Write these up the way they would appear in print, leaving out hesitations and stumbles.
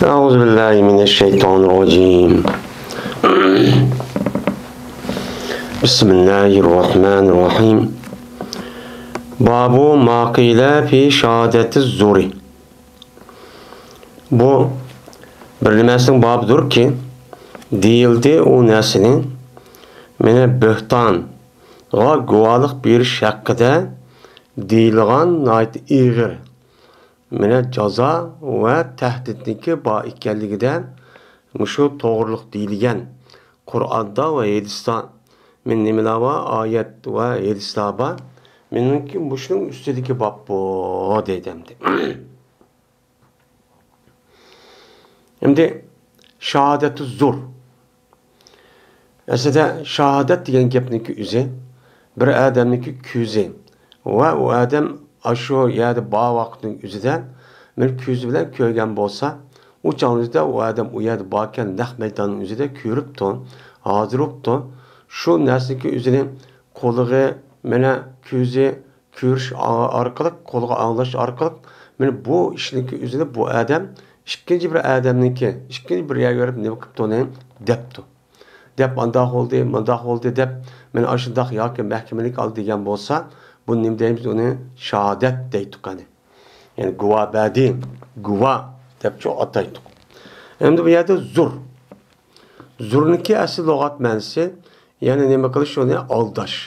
أعوذ بالله من الشيطان الرجيم بسم الله الرحمن الرحيم باب ما قيل في شهادة الزور. Bu bir niməsinin babıdır ki, deyildi o nəsinin mənə böhtan və guvalıq beriş haqqıda deyilğan nəhayət iğir mənə caza və təhdidniki ba ikənligidən müşu doğruluq deyilgən Qur'anda və hadisdə men nimələrə ayət və hadislərə menki müşünün üstüdəki bab bu deyəmdi. Şimdi şahadeti zur. Aslında şahadet degan gapniki o'zi bir odamniki ko'zi va u odam ashu ya'ni ba vaqtning o'zida men ko'zi bilan ko'rgan bo'lsa, u chog'da u odam u yerda borgan naq maydonning o'zida ko'ribdi, hozir o'pdi. Shu narsaga o'zini qo'liga mana ko'zi ko'rish orqali, qo'liga anglash orqali men bu ishniki o'zida bu odam ikkinchi bir odamniki, ikkinchi bir yerga borib nima qilibdi debdi. Deb mandaq oldu deb men ashundaq yoki mahkamalik oldi degan bo'lsa, bu nima deymiz, uni shahodat deydik qani. Ya'ni guvoh badi, guvoh deb ataydik. Endi bu yerda zur. Zurniki asl lug'at ma'nosi, ya'ni nima qilish, uni aldash.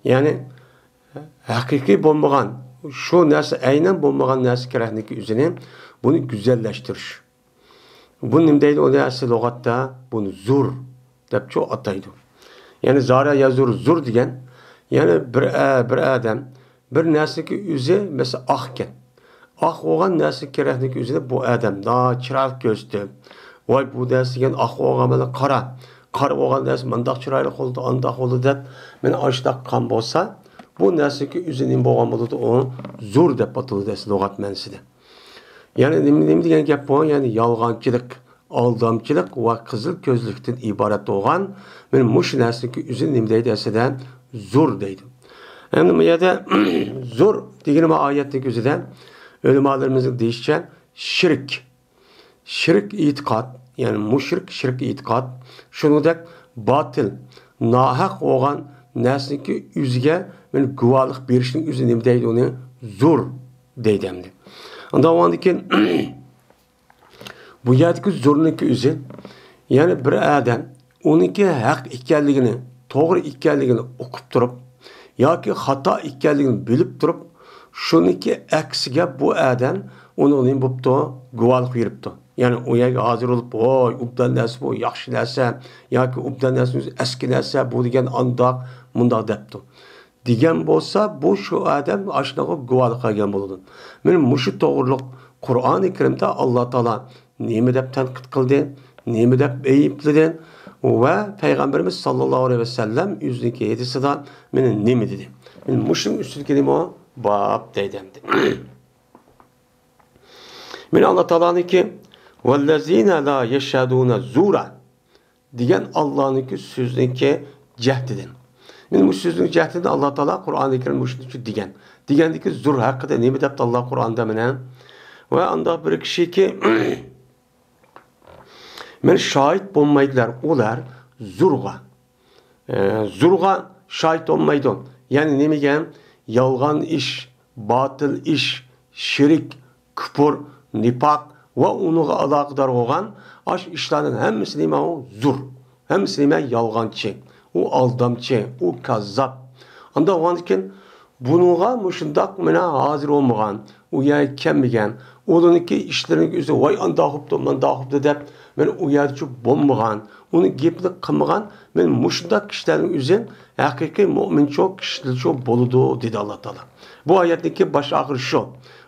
Ya'ni haqiqiy bo'lmagan, shu narsa aynan bo'lmagan narsa kerakniki o'zini bunu güzelleştirish. Bu nima deydi? Uni asl lug'atda buni zur deb ataydi. Yani zara yazur zur degan, yani bir adam bir narsaga o'zi mesela oqkan. Oq bo'lgan narsa kerakniki o'zida bu odam da chiroq ko'zdi. Voy bu narsaga oq bo'lgan bilan qora bo'lgan narsa mundaq chiroyli qoldi, andaq bo'ldi deb men ashdaq qan bo'lsa, bu narsaga o'zining bo'lgan bo'ladi, o zur deb atiladi asl lug'at ma'nosida. Yani nima degan gap bu? Yani yolg'onchilik, aldamchilik va qizil ko'zlikdan iborat bo'lgan men mush narsaga o'zi nima deydi aslida zur deydi. Endi bu yerda zur degan oyatning o'zida ulamolarimiz deyishcha shirk e'tiqod, ya'ni mushrik shirk e'tiqod, shuningdek botil, nohaq bo'lgan narsaga o'ziga men guvohlik berishning o'zi nima deydi, uni zur deydi endi. Ondan keyin bu yerdagi zurniki o'zi, ya'ni bir odam uniki haq ekanligini, to'g'ri ekanligini o'qib turib yoki xato ekanligini bilib turib, shuniki aksiga bu odam uni bo'pti, guvohlik beribdi. Ya'ni u yerga hozir bo'lib, voy, ubdan narsa bu, yaxshi narsa yoki ubdan narsa eski narsa bu degan andoq, mundoq debdi. Degan bo'lsa, bu shu odam ashnaqa guvohlik qilgan bo'ladi. Men mushu to'g'riliq Qur'oni Karimda Alloh taolo nima deb tanqid qildi, nima deb aybladi va payg'ambarimiz sollallohu alayhi vasallam o'zining hadisida meni nima dedi. Men mushu ustiga nima bab deydimdi. Men Alloh taoloniki vallazina la yashaduna zura degan Allohning so'ziniki jahdidan. Men bu so'zning jahdini Alloh taolo Qur'oni Karim mushuni degan. Degandiki zur haqida nima deb Alloh Qur'onda meni va andoq bir kishiki men shohid bo'lmaydilar, ular zurga shohid olmaydi. Ya'ni nimaga? Yolg'on ish, botil ish, shirik, kufr, nifoq va unga aloqador bo'lgan ash ishlarning hammasi nima? Zur. Hammasi nima? Yolg'onchi. U aldamchi, u kazzab. Anda o'g'andikin bunuğa mushundaq mana hozir olmagan, u yerga kelmagan, o'ziniki ishlarining o'zi voy andoq qilibdi, mundaq qilibdi deb men u yerda bo'lmagan, uni gapni qilmagan, men mushundaq kishilarning o'zi haqiqiy mo'mincho kishilar bo'ladi dedi Alloh taolo. Bu oyatniki bosh oxir shu.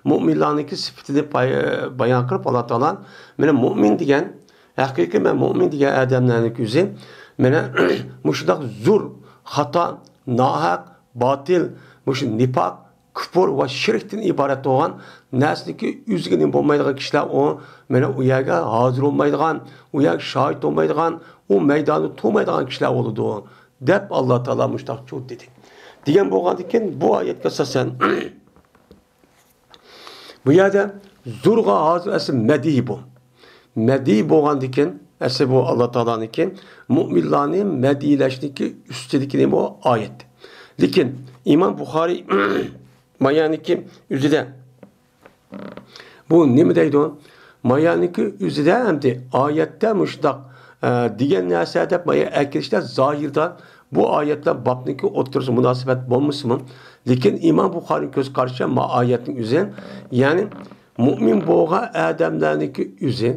Mo'minlarning sifatini bayon qilib Alloh taolo meni mo'min degan, haqiqiy men mo'min degan odamlarning o'zi mana mushundaq zur, xato, nohaq, botil, mush nifoq, kufr va shirkdan iborat bo'lgan narsaniki o'ziga nima bo'lmaydigan kishilar o mana u yerga hozir olmaydigan, u yerga shohid olmaydigan, u maydonni to'maydigan kishilar bo'ladi deb Alloh taolo mushtaq dedi. Degan bo'lgandan keyin bu oyatga asosan bu yerda zurga hozir asl madih bu. mediy bo'lgandikin, asli bu Alloh taoloniki mu'minlarni mediylashniki ustidagi bu oyat. Lekin İmam Buxoriy mayaniki üzide bu nima deydi? Mayaniki üzide hamdi oyatda mushtaq degan narsa deb maya akilishda zohirda bu oyatlar babniki o'tirsa munosabat bo'lmasmi? Lekin İmam Buxoriy ko'z qarashi ma oyatning o'zi, ya'ni mu'min bo'lgan odamlarniki o'zi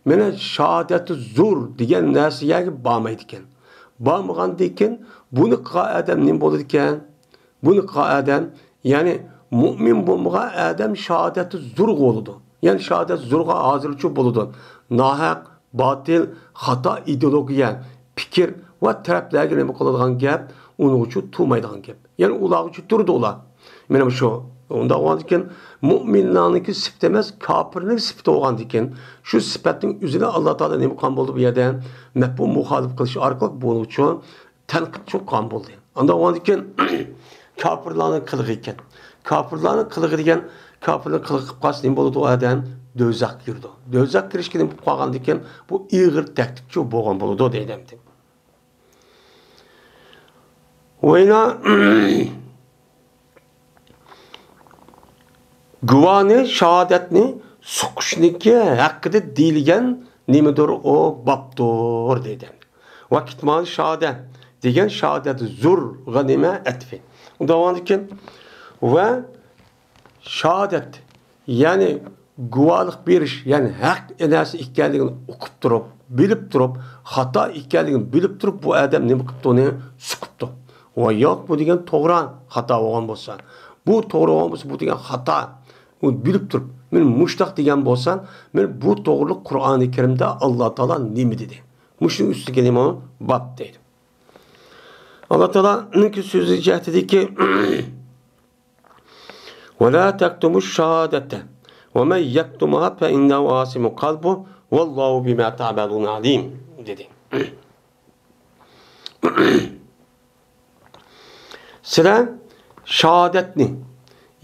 mana shahodatu zur degan narsaga bormaydi ekan. Bormagandan keyin buni qilgan odam nima bo'ladi ekan? Buni qilgan odam, ya'ni mu'min bo'lmagan odam shahodatu zur bo'ladi. Ya'ni shahodat zurga hozircha bo'ladi. Nohaq, botil, xato ideologiya, fikr va taraflarga nima qiladigan gap, uning uchun turmaydigan gap. Ya'ni ular uchun turdi ular. Mana shu unda bo'lgandan mu'minlarniki sifat emas, kofirning sifati bo'lgandan shu sifatning o'zini Alloh taolo nima qilgan bo'ldi bu yerda? Mafhum muxolif qilish orqali buning uchun tanqid qilgan bo'ldi. Unda bo'lgandan kofirlarning qilig'i ekan. Kofirlarning qilig'i degan kofirlar qilib qolsa nima bo'ladi u odam? Do'zax kirdi. Do'zax kirishga nima qolgandan keyin bu ig'ir taklifchi bo'lgan bo'ladi deydi. Oyna guvani shahodatni suqishniki haqida deyilgan nimadir o babdir deydi. Vaqtmon shahodat degan shahodat zurga nima atfi. Undavandiki va shahodat ya'ni guvohlik berish, ya'ni haq narsa ekanligini o'qib turib, bilib turib, xato ekanligini bilib turib bu odam nima qilibdi uni suqibdi. Va yo'q bu degan to'g'ri, xato bo'lgan bo'lsa, bu to'g'ri bo'lgan bo'lsa, bu degan xato. U bilib turib, men mushtaq degan bo'lsam, men bu to'g'rilik Qur'oni Karimda Alloh taolo nima dedi? Mushning ustiga nima bab deydi. Alloh taoloning so'zi aytadiki: "Va la taqtumush shahadata va man yaktumha fa innahu asimu qalbu vallohu bima ta'malun alim" dedi. Sizlar shahodatni,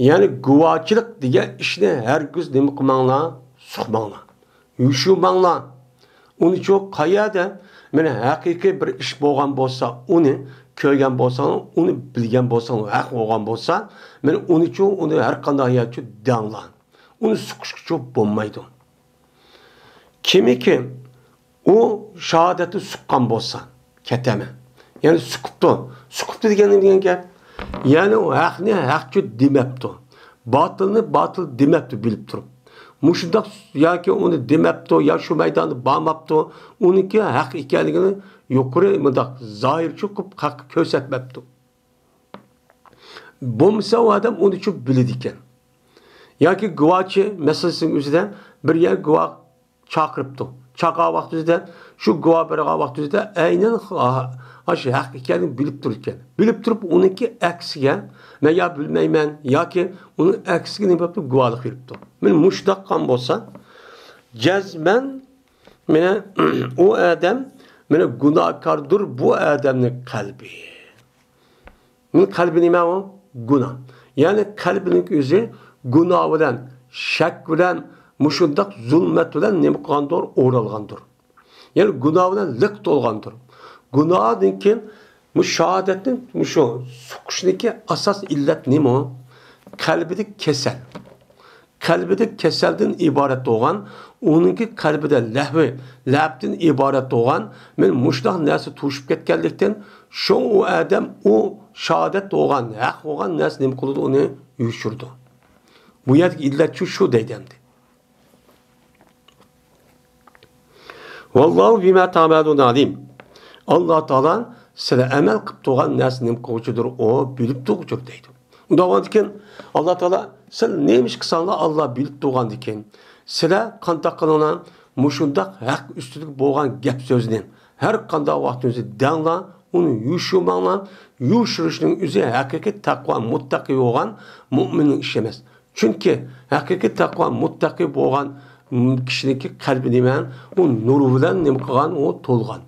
ya'ni guvohchilik degan ishni hargiz nima qilmanglar, suqmanglar, yushumanglar. Uni uchun qayerda mana haqiqiy bir ish bo'lgan bo'lsa, uni ko'rgan bo'lsang, uni bilgan bo'lsang, haq bo'lgan bo'lsa, mana uni uchun uni har qanday hayotchi danglar. Uni suqish uchun bo'lmaydi. Kimiki u shahodatni suqqan bo'lsa, ketami. Ya'ni suqibdi degan gap. Yani o haqni haqchi demabdi. Batilni batil demabdi bilib turib. Mushundaq yoki uni demabdi, yo shu maydonni bormabdi, uniki haq ekanligini yuqori mundaq zohir chiqib haq ko'rsatmabdi. Bo'lmasa u odam uni uchun biladi ekan. Yoki guvohchi masalasining o'zida bir yer guvoh chaqiribdi. Chaqirgan vaqtida shu guvoh bergan vaqtida aynan aşı haq ekanini bilib turgan. Bilib turib uniki aksiga, men ya bilmayman yoki uni aksiga nima deb guvohlik beribdi. Men mushtaqan bo'lsa, jazman mena o odam mena gunohkordir bu odamning qalbi. Men qalbi nima u? Gunoh. Ya'ni qalbining o'zi gunoh bilan, shak bilan, mushundaq zulmat bilan nima qilgandir, o'ralgandir. Ya'ni gunoh bilan liq to'lgandir. Günahdan keyin müşahadetin şu suqishniki asas illat nima? Qalbida kasal. Qalbida kasaldan iborat bo'lgan, uninki qalbida labdan iborat bo'lgan, men mushtaq narsa tushib ketganlikdan shu u odam u shahodat bo'lgan, haq bo'lgan narsa nima qildi, uni yushirdi. Bu yerdagi illat shu deydimdi. Vallohu bima ta'malun alim. Allah Taala sizlar amal qilib turgan narsani nima qiluvchidir, o bilib turuvchidir deydi. Undan keyin Alloh Taala siz nima ish qilsanglar Alloh bilib turgan ekan. Sizlar qanday qilinglar, mushundaq haq ustida bo'lgan gap so'zni har qanday vaqtingizda danglar, uni yushumanglar. Yushirishning o'zi haqiqiy taqvo, muttaqi bo'lgan mu'minning ishi emas. Chunki haqiqiy taqvo, muttaqi bo'lgan kishiniki qalbi nima? U nur bilan nima qilgan, u to'lgan.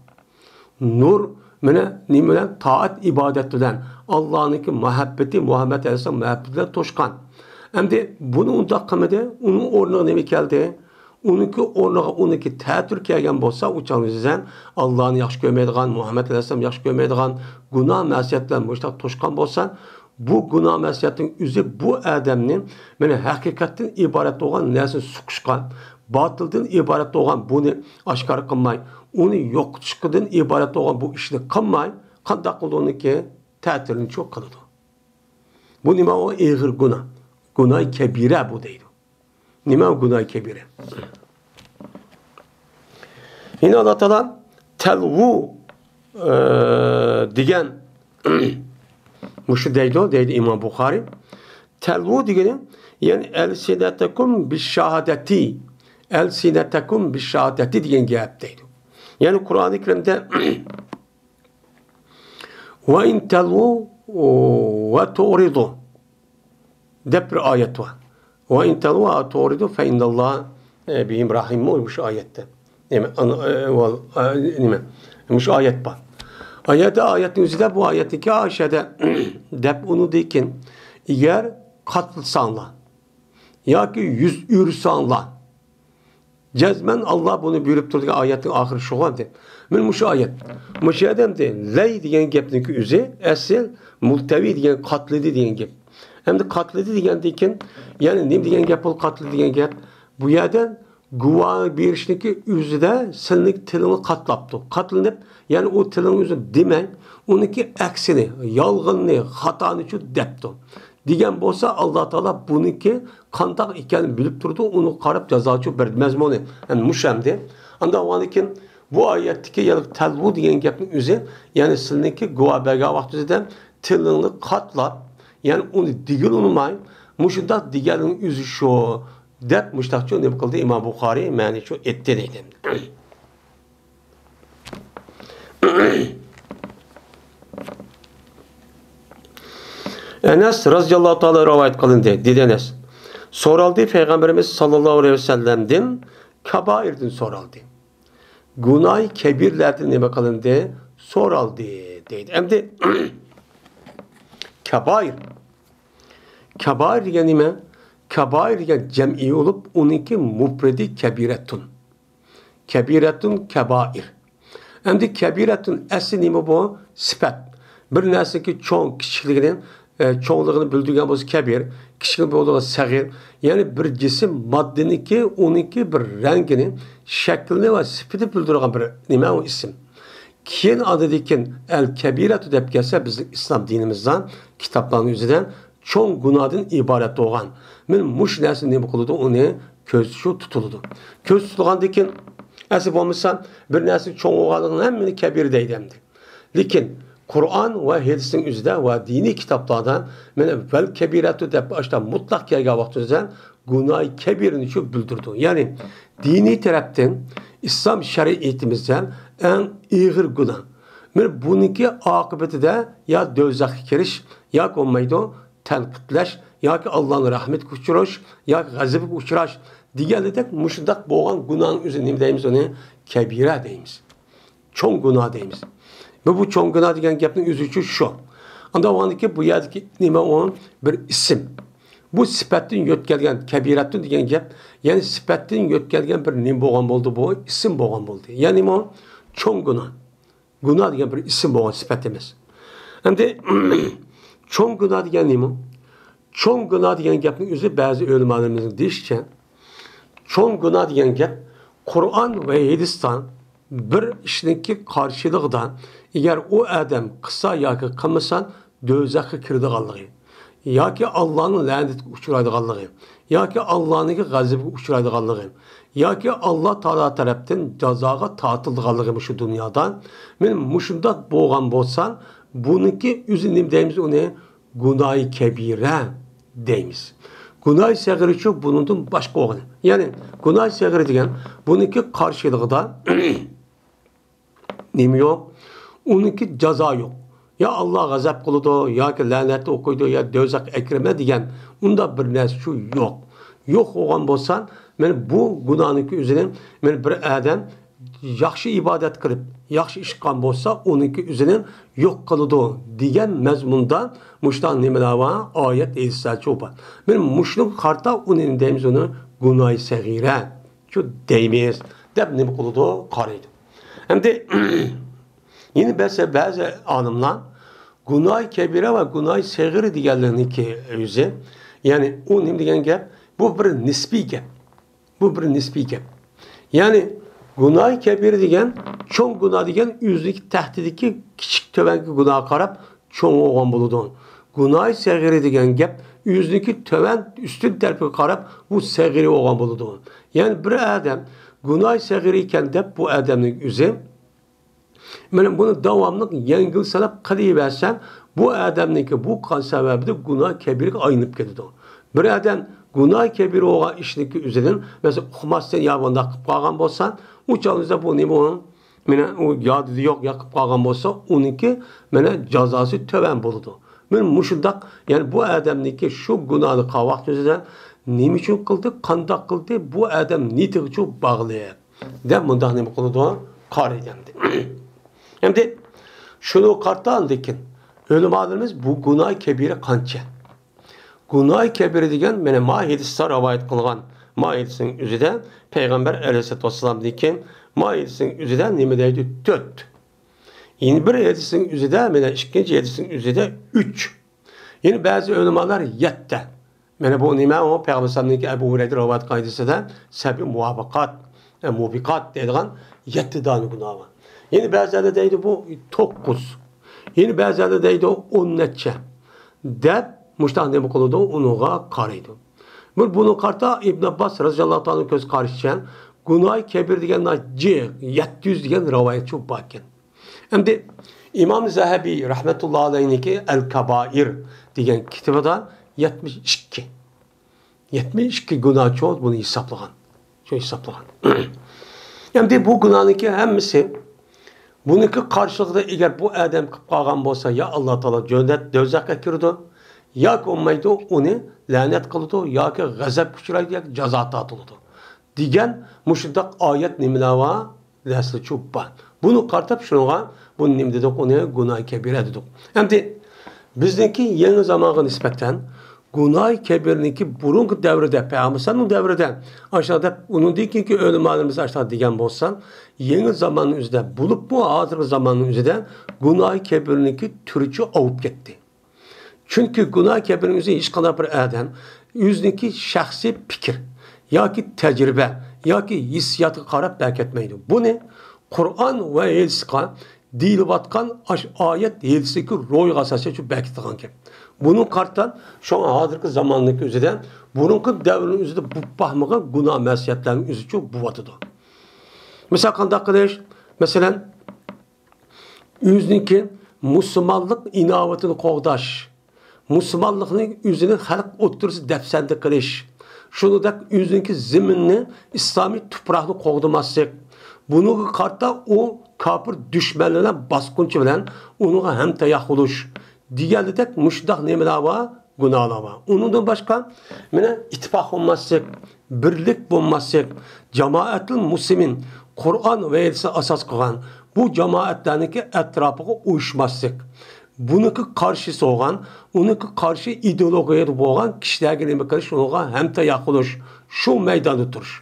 Nur mana nima bilan? Taat ibodat bilan Allohniki muhabbati, Muhammad alayhisalom muhabbatidan to'shqan. Endi buni unda qilmadi, uning o'rniga nima keldi? uniki ta'tir kelgan bo'lsa, uchangizdan Allohni yaxshi ko'rmaydigan, Muhammad alayhisalom yaxshi ko'rmaydigan gunoh ma'siyatlar mushtaq to'shqan bo'lsa, bu gunoh ma'siyatning o'zi bu odamning mana haqiqatdan iborat bo'lgan narsani suqishgan, botildan iborat bo'lgan buni oshkor qilmay, uni yo'qotishdan iborat bo'lgan bu ishni qilmay, qanday qiluniki ta'tirini cho'q qiladi. Bu nima o ig'ir gunoh? Gunoh kabira bu deydi. Nima gunoh kabira? Yine Allah Teala telvu degan muşu deydi İmam Bukhari. Telvu degani yani el-sinatakum biş-şahadati. El-sinatakum biş-şahadati degan gap deydi. Yani Kur'an-ı Kerim'de ve in telvu ve tu'ridu dep bir ayet var. Ve in telvu ve tu'ridu fe innallah bihim rahim olmuş ayette. Miş ayet var. Ayetin üzerinde bu ayetteki Ayşe'de dep onu dekin eğer katılsanlar ya ki yüz ürsanlar cezmen Allah bunu buyurup durduğu ayetin ahırı şu var de. Men muş ayet. Muş adam de ley diyen gepniki üze esil multevi diyen katledi diyen gep. Hem de katledi diyen dekin yani ne diyen gep ol katledi diyen gep bu yerden guva bir işteki üzüde seninlik tilini katlaptı. Katlanıp yani o tilin üzü demek onunki aksini, yalgınlığı, hatanı şu depti. Diyen bolsa Allah Teala bununki kandak iken bilip durdu, onu karıp cezası vermez mi onu? Yani müşemdi. Anda o anikin bu ayetteki yalık telvu diyen gepin üzü yani seninki guva belga vaktizden tilini katlap yani onu digil unumay müşündak digelin üzü şu dep müştakçı ne kıldı İmam Bukhari yani şu etti dedim. Enes radıyallahu ta'ala rivayet kılındı dedi Enes. Soraldı Peygamberimiz sallallahu aleyhi ve sellem'den kabairden soraldı. Günah kebirlerden ne kılındı soraldı dedi. Hem de kabair. Kabair yani ne? Kabair yani cem'i olup onunki mufredi kebiretun. Kebiretun kebair. Hem de kebiretun esli nime bu? Sifat. Bir nesli ki çoğun kişiliğinin çoğunluğunu bildiğin bu kebir, kişiliğinin olduğu sagir. Yani bir cisim maddenin ki onunki bir rengini, şeklini ve sıfatı bildiren bir nime o isim. Kiyen adı dikin el kebiretu dep gelse bizim İslam dinimizden, kitapların yüzünden çoğun günahdan ibaret olan. Men muş nesli nime kılıdı onu köz şu tutuldu. Köz tutulgan dikin asıl olmuşsa bir nesli çoğun oğalının hemmini kebir deydemdi. Lakin Kur'an ve hadisin üzerinde ve dini kitaplardan men vel kebiretu dep başta mutlak kelge vaktizden günah kebirini şu bildirdi. Yani dini taraftan İslam şeriatimizden en ağır günah. Men bununki akıbeti de ya dözak kiriş ya olmaydı tenkitleş ya ki Allah'ın rahmet uçuruş ya gazabı uçuraş diğerleri de müşrik boğan günahın üzerine deyimiz onu kebire deyimiz. Çoğun günah deyimiz. Ve bu çoğun günah diyen gepinin üzücü şu. Anda o andaki bu yerdeki nime olan bir isim. Bu sifatin yötkelgen kebirettin diyen gep yani sifatin yötkelgen bir nime boğan oldu bu isim boğan oldu. Yani o çoğun günah. Günah diyen bir isim boğan sifatimiz. Hem de çoğun günah diyen nime? Çoğun günah diyen gepin üzü bazı ölümlerimizin deyişken çoğun günah diyen gep Kur'an ve hadistan bir işinki karşılıqdan eğer o adam kısa ya ki kılmasan dözakı kirdiğanlığı ya ki Allah'ın lanet uçuraydığanlığı ya ki Allah'ın gazabı uçuraydığanlığı ya ki Allah Teala tarafından cezaga tatıldığanlığı şu dünyadan men muşunda boğan bolsan bununki üzünüm deyimiz o ne? Günah-ı kebire deyimiz. Günah-ı sagir çok bunun başka oğlu. Yani günah-ı sagir degen bununki karşılığında nemi yok? Onunki ceza yok. Ya Allah gazap kılıdı, ya ki lanetli okuydu, ya dözak ekreme degen onda bir nes şu yok. Yok olan bolsan, men bu günahınki üzerine men bir adam yaxşı ibadet kılıp, yaxşı iş qan bolsa, onunki üzerine yok kılıdı degen mezmundan muştan nemeler var, ayet eğilsel çoğba. Men muşluk karta onun deyimiz onu günah-ı sagire, şu deymiz deb nima qiladi, qaraydi. Hamda yine bazı anımlar günah kebire ve günah segiri deganlarniki o'zi, ya'ni u nima degan gap? Bu bir nisbiy gap. Bu bir nisbiy gap. Ya'ni günah kebir degan, cho'ng günah degan o'zidagi tahdidiki kichik to'vangi gunohga qarab cho'ng bo'lgan bo'ladi. Günah segiri degan gap o'zidagi to'van ustun tarafiga qarab bu segiri bo'lgan bo'ladi. Ya'ni bir odam günah segiri ekan deb bu odamning o'zi mana buni davomli yengil sanab qilaversan, bu odamniki bu qon sababida günah kebirga aylanib ketadi. Bir odam günah kebir bo'lgan ishniki o'zidan, masalan, uqmasdan ya bunda qilib qolgan bo'lsa, u chog'da bu nima bo'ladi? Mana u yodida yo'q, yoqib qolgan bo'lsa, uniki mana jazosi to'van bo'ladi. Men mushundaq, ya'ni bu odamniki shu gunohni qilgan o'zidan nima uchun qildi, qandoq qildi, bu odam niyatiga uchun bog'liq deb mundaq nima qiladi? Qaraydi. Endi shuni qartaldikin, o'limalarimiz bu gunoh kebiri qancha? Gunoh kebiri degan mana Maidisda rivoyat qilgan, Maidisning o'zida payg'ambar alayhisolatu vassalam degan Maidisning o'zida nima deydi? 4. Yeni bir hadisning o'zida, mana ikkinchi hadisning o'zida 3. Yeni ba'zi o'limalar 7. Mana bu nima? O payg'ambar sallallohu Abu Hurayra rivoyat qoidasida sabi muvaffaqat, mubiqat deydigan 7 dona gunoh var. Yeni ba'zilarda deydi bu 9. Yeni ba'zilarda deydi 10 necha. Deb mushtaq nima qiladi? Unuga qaraydi. Buni qarta İbn Abbas roziyallohu anhu ko'z qarashicha gunoh kebir deganlar 700 degan rivoyatchi bor ekan. Endi İmam Zahabi rahmetullahi alayhiniki El-Kabair degan kitobida 72. 72 gunohchi bunu hisoblagan. Shu hisoblagan. Endi bu gunohniki hammasi buniki qarshiligida agar bu odam qilib qolgan bo'lsa, ya Alloh taolo jo'ndat do'zaxga kirdi, yoki olmaydi uni la'nat qiladi, yoki g'azab uchraydi, yoki jazo tortiladi degan mushundaq oyat nimalar va dasli cho'ppa. Bunu qartab shunga bu nima dedik, uni gunoh kebira dedik. Endi bizniki yangi zamonga nisbatan gunoh kebirniki burungi davrida, payg'ambarning davrida aşağıda uningdiki o'limalarimiz aşağıda degan bo'lsa, yangi zamonning o'zida bo'lib bu hozirgi zamonning o'zida gunoh kebirniki turchi ovib ketdi. Chunki gunoh kebirning o'zi hech qanday bir odam o'ziniki shaxsiy fikr yoki tajriba yoki hissiyotga qarab beketmaydi. Buni Qur'on va hadisga deyilayotgan oyat hadisdagi ro'yga asosan shu bekitilgan gap. Bunun qartan şu hozirgi zamonning o'zida burungi davrning o'zida bu bahmagan gunoh masiyatlarning o'zi çok buvatıdı. Mesela qanday qilish? Masalan, o'ziniki musulmonlik inovatini qo'g'dash, musulmonlikning o'zini xalq o'ttirisi dafsanda qilish, shuningdek o'ziniki ziminni islomiy tuproqni qo'g'damaslik, bunuga qarta o kafir düşmanlardan basqunchi bilan unuga ham tayoq bo'lish deganidek mushdaq nimalar var, gunohlar var. Undan boshqa mana ittifoq bo'lmaslik, birlik bo'lmaslik, jamoatul muslimin Qur'on va hadisga asos qilgan bu jamoatlarniki atrofiga uyushmaslik. Buniki qarshisi bo'lgan, uniki qarshi ideologiyada bo'lgan kishilarga nima qilish, unuga ham tayoq bo'lish, shu maydonda turish.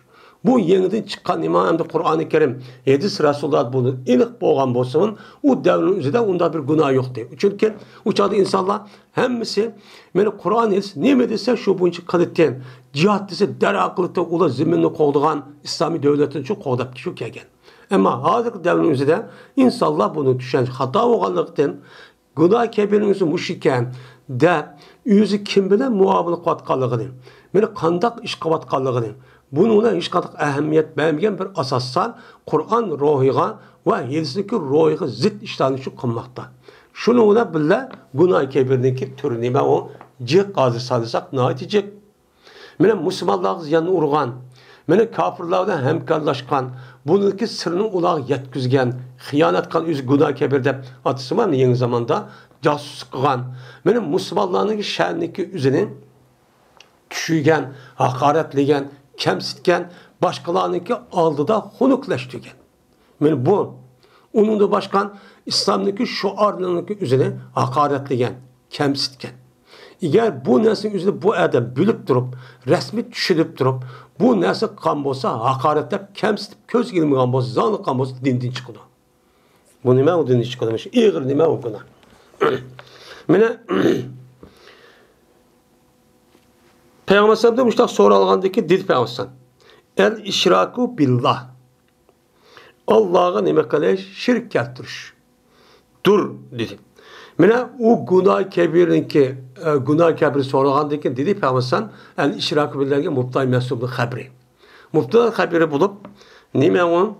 Bu yeniden çıkan imam hem de Kur'an-ı Kerim, hadis Resulullah bunu ilik boğan bolsun, o devrin üzerinde onda bir günah yoktu. Çünkü o çağda insanlar hemmisi, yani Kur'an hadis ne medese şu bunca kalıtten, cihat dese dere akıllıkta ula ziminini kovduğan İslami devletin çok kovdap ki şu kegen. Ama hazır devrin üzerinde insanlar bunu düşen hata oğanlıktan, günah kebirin üzerinde müşriken de yüzü kim bilen muhabını kıvatkalığını, yani kandak iş kıvatkalığını, bununla hiç kadar ehemmiyet vermeyen bir asassal Kur'an ruhiga ve hadisdeki ruhiga zıt işlerini şu kılmakta. Şununla bile günah kebirindeki türünü ve o cik gazı salırsak netice. Mene Müslümanlar yanına urgan, mene kafirlerle hemkarlaşkan, bununki sırrını ulağı yetkizgen, hıyanet kan yüz günah kebirde atısı var mı yeni zamanda casus kılan, mene Müslümanların şerindeki üzerine düşügen, hakaretligen, kemsitken, başkalarınınki aldıda hunukleştirgen. Yani bu, onun da başkan İslam'daki şuarlarınınki üzerine hakaretligen, kemsitken. Eğer bu nesin üzerinde bu adam bülüp durup, resmi düşürüp durup, bu nesi kan bolsa, hakaretlep, kemsitip, köz girmeyen bolsa, zanlı kan bolsa, dinden çıkıdı. Bu nime o dinden çıkıdı. İğir nime o günah. Mene Peygamber sallallahu aleyhi ve sellem soru algandaki dedi Peygamber sallallahu el işraku billah. Allah'a nime kaleş şirk keltiriş. Dur dedi. Mene o günah kebirinki günah kebiri sorulgandaki dedi Peygamber sallallahu el işraku billah'ga mubtay mesublu habri. Mubtay habiri bulup nime on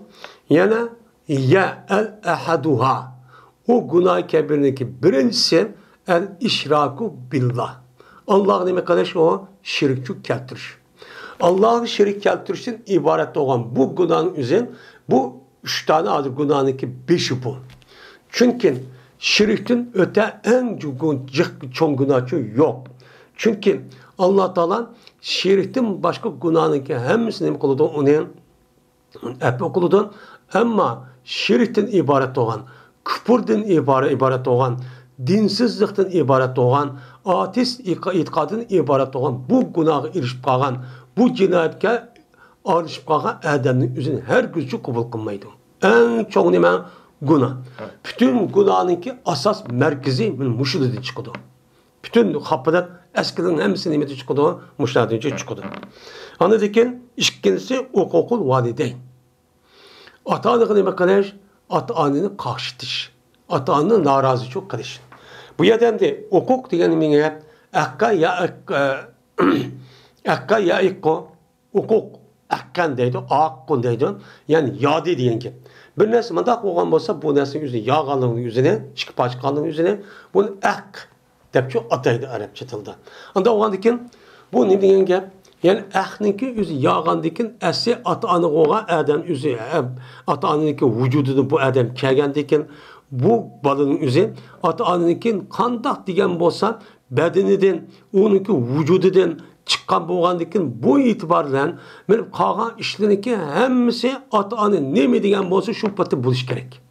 yana ya el ahaduha. O günah kebirinki birincisi el işraku billah. Allah'ın nime kardeş o şirkçü keltiriş. Allah'ın şirk keltirişin ibaret olan bu günahın üzerine bu 3 tane adı günahınki 5'i bu. Çünkü şirktin öte en çoğun günahı yok. Çünkü Allah Teala şirktin başka günahınki hemsini kılıdı onun hep okuludan ama şirktin ibaret olan, küfürden ibaret olan, dinsizlikten ibaret olan, ateist itikadın ibaret olan, bu günahı ilişip kalan, bu cinayetke alışıp kalan adamın üzerine her gücü kabul kılmaydı. En çok nime günah. Bütün günahınki asas merkezi müşahede çıkıyordu. Bütün kapıdan eskiden hemsi nimeti çıkıyordu, müşahede çıkıyordu. Anladın ikincisi hukukul valideyn. Ata-anı nime kardeş, ata-anını karşıtış. Ata-anını narazı çok kardeş. Bu yerden de hukuk diyenimine akka ya ikko hukuk akkan deydi, akkun deydi. Yani yadi diyen ki. Bir nesi mandak olan olsa bu nesin yüzüne, yağalığının yüzüne, çıkıp açıkanlığının yüzüne bunu ak deyip çok ataydı Arapça tilde. Anda o andikin bu ne diyen ki yani ahninki yüzü yağandikin esi ata-anı olan adam yüzü, ata-anınki vücudunu bu adam kelgendikin bu balının yüzü ata-anınkin kandak diyen bolsa bedeniden, onunki vücududan çıkan boğandikin bu itibarla benim kalan işlerinki hemisi ata-anı ne mi diyen bolsa şu patı buluş gerek.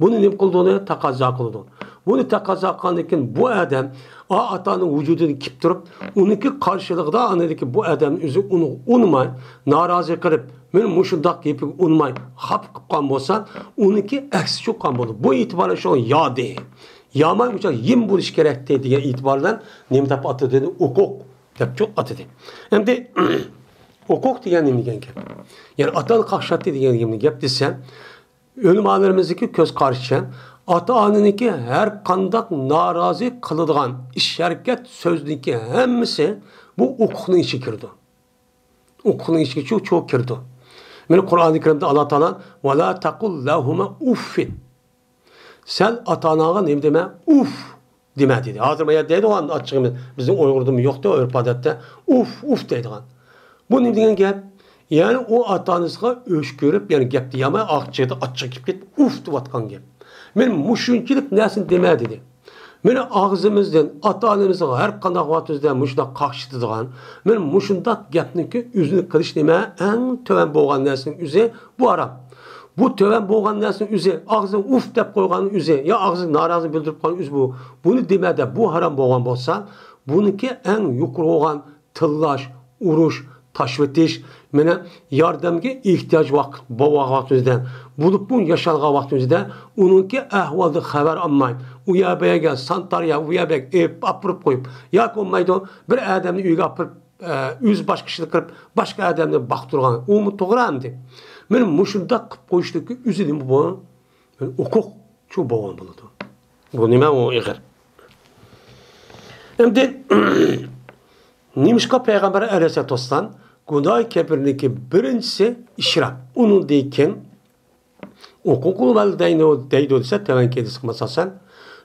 Bunu ne kıldığını takaza kıldı. Bunu takaza kılandikin bu adam ata-anın vücudunu kip durup onunki karşılıkta anladaki bu adam yüzü onu unmay, narazı kırıp benim muşundak yapıp unmay, hap kıpkan bolsa onunki eksi çok kan buldu. Bu itibarla şu an ya değil. Yağmay uçak yim buluş gerek diye itibarla nemdap atıdığını hukuk deyip çok atıdı. Hem de hukuk diyen ne diyen ki? Yani atan kakşatı diyen ne gep desen ölümanlarımızdaki köz karşıyan ata-anınki her kandak narazı kılıdığan iş hareket sözdeki hemisi bu hukukun içi kirdi. Hukukun içi çok kirdi. Yani Kur'an-ı Kerim'de Allah Teala وَلَا تَقُلْ لَهُمَا اُفِّنْ sen ata-anağa ne deme? Uf deme dedi. Hazırmaya dedi o an açığımız. Bizim Uygur'da yoktu örf adette. Uf dedi. Bu ne diyen gep? Yani o ata-anasına öşkürüp yani gep diyemeye akçıydı açık gip uf divatkan gep. Benim muşunçilik nesin deme dedi. Benim ağzımızdan ata-anamızın her kandak vaatımızdan muşunda kakşıtıdığan benim muşundak gepninki yüzünü kırış demeye en töven boğan nesin üzeri bu Arap. Bu töven boğan nesin üzeri ağzını uf deyip koyganın üzeri ya ağzını narazı bildirip koygan üzeri bu. Bunu demede bu haram boğan bolsa bununki en yukarı olan tıllaş, uruş, taşvetiş, mene yardımga ihtiyaç vaktimizden, bulup bunu yaşalga vaktimizden, onunki ahvalda haber almayın. Uyabaya gel, santarya, uyabaya apırıp koyup, yak olmaydı, bir adamını uyga apırıp, yüz baş kişilik kırıp, başka adamını baktırgan, o mu doğru hamdi? Benim muşunda kıp koyuştaki üzülim bu, hukuk çok boğan buludu. Bu nime o iğir. Hem de, Nimişka Peygamber Aleyhisselatü Vesselam günah kebirindeki birincisi işrak. Onun deyken hukukul valideyni deydi olsa tevenkil sıkmasasan.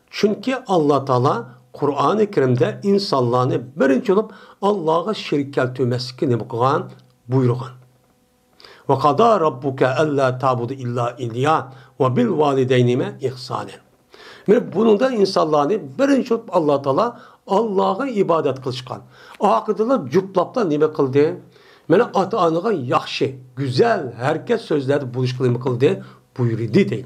Çünkü Allah Teala Kur'an-ı Kerim'de insanlarını birinci olup Allah'a şirk keltürmesi ne bu buyurgan. Ve kadâ rabbuke ellâ ta'budu illâ iyyâh ve bil valideynime ihsânen. Bunun da insanlarını birinci olup Allah Teala Allah'a ibadet kılışkan. Akıdılar cüplapta nime kıldı? Mene ata-anıga yaxşı, güzel, herkes sözlerde buluş kılımı kıldı. Buyurdu deydi.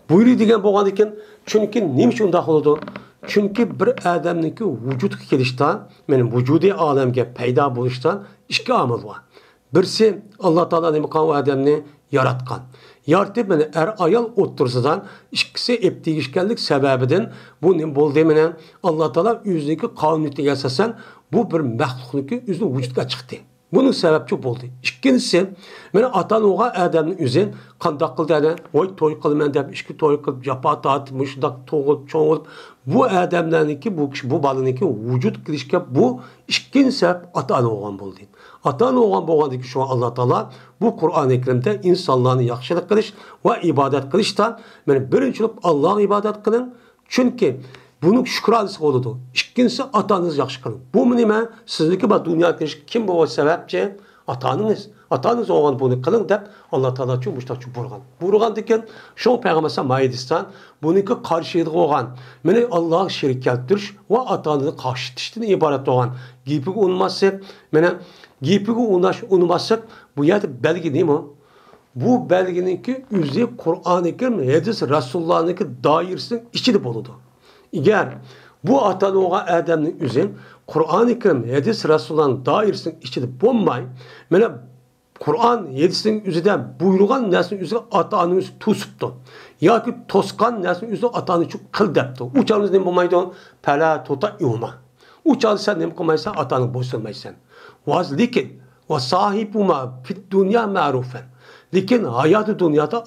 Buyurdu degen boğan iken çünkü nimiş undaq oldu? Çünkü bir adamniki vücut kelişten, benim vücudi alemge peyda buluştan iki amil var. Birisi Allah Teala demek o adamni yaratkan. Yaratıp beni ayal otursadan ikisi eptigişkenlik sebebinden bu ne bol demenen Allah Teala yüzdeki kanuniyeti yasasan bu bir mahlukniki yüzü vücutga çıktı. Bunun sebebi çok oldu. İkincisi, ben atan oğa adamın yüzün kandak kıldı yani, oy toy kılmen deyip, işki toy kılıp, japa dağıtmış, toğulup, çoğulup, bu adamlarınki, bu balınınki vücut girişken bu ikinci sebep atan oğan oldu. Atan oğan boğandı ki şu an Allah Teala bu Kur'an-ı Kerim'de insanların yakışılık kılış ve ibadet kılıştan, yani birincilik Allah'a ibadet kılın. Çünkü bunun şükranlısı oldu. İkincisi atanız yaxşı kılın. Bu nime? Sizdeki bu dünya kim bu sebepçi? Atanınız. Atanız oğlan bunu kılın deyip Allah Teala çok müştak burgan. Burgan deken şu Peygamber Maidistan bununki karşılığı olan. Mene Allah'a şerik keltiriş ve atanını karşıtıştığını ibaret olan. Giyipik unmazsak, mene giyipik unmazsak bu yerde belge değil mi? Bu belgeninki yüzü Kur'an-ı Kerim, hadis Resulullah'ın dairesinin içinde buludu. Eğer bu atalığa adamın üzerine Kur'an-ı Kerim hadis Resulullah'ın dairesinin içinde bulmay, yani Kur'an hadisinin üzerinde buyruğan nesinin üzerine atanın üzerine tusuptu. Ya ki toskan nesinin üzerine atanın çok kıl depti. Uçağınız ne bulmaydı? Pela tota yuma. Uçağınız sen ne bulmaysan atanı bozulmaysan. Vazlikin ve sahibuma fit dünya ma'rufen. Lakin hayatı dünyada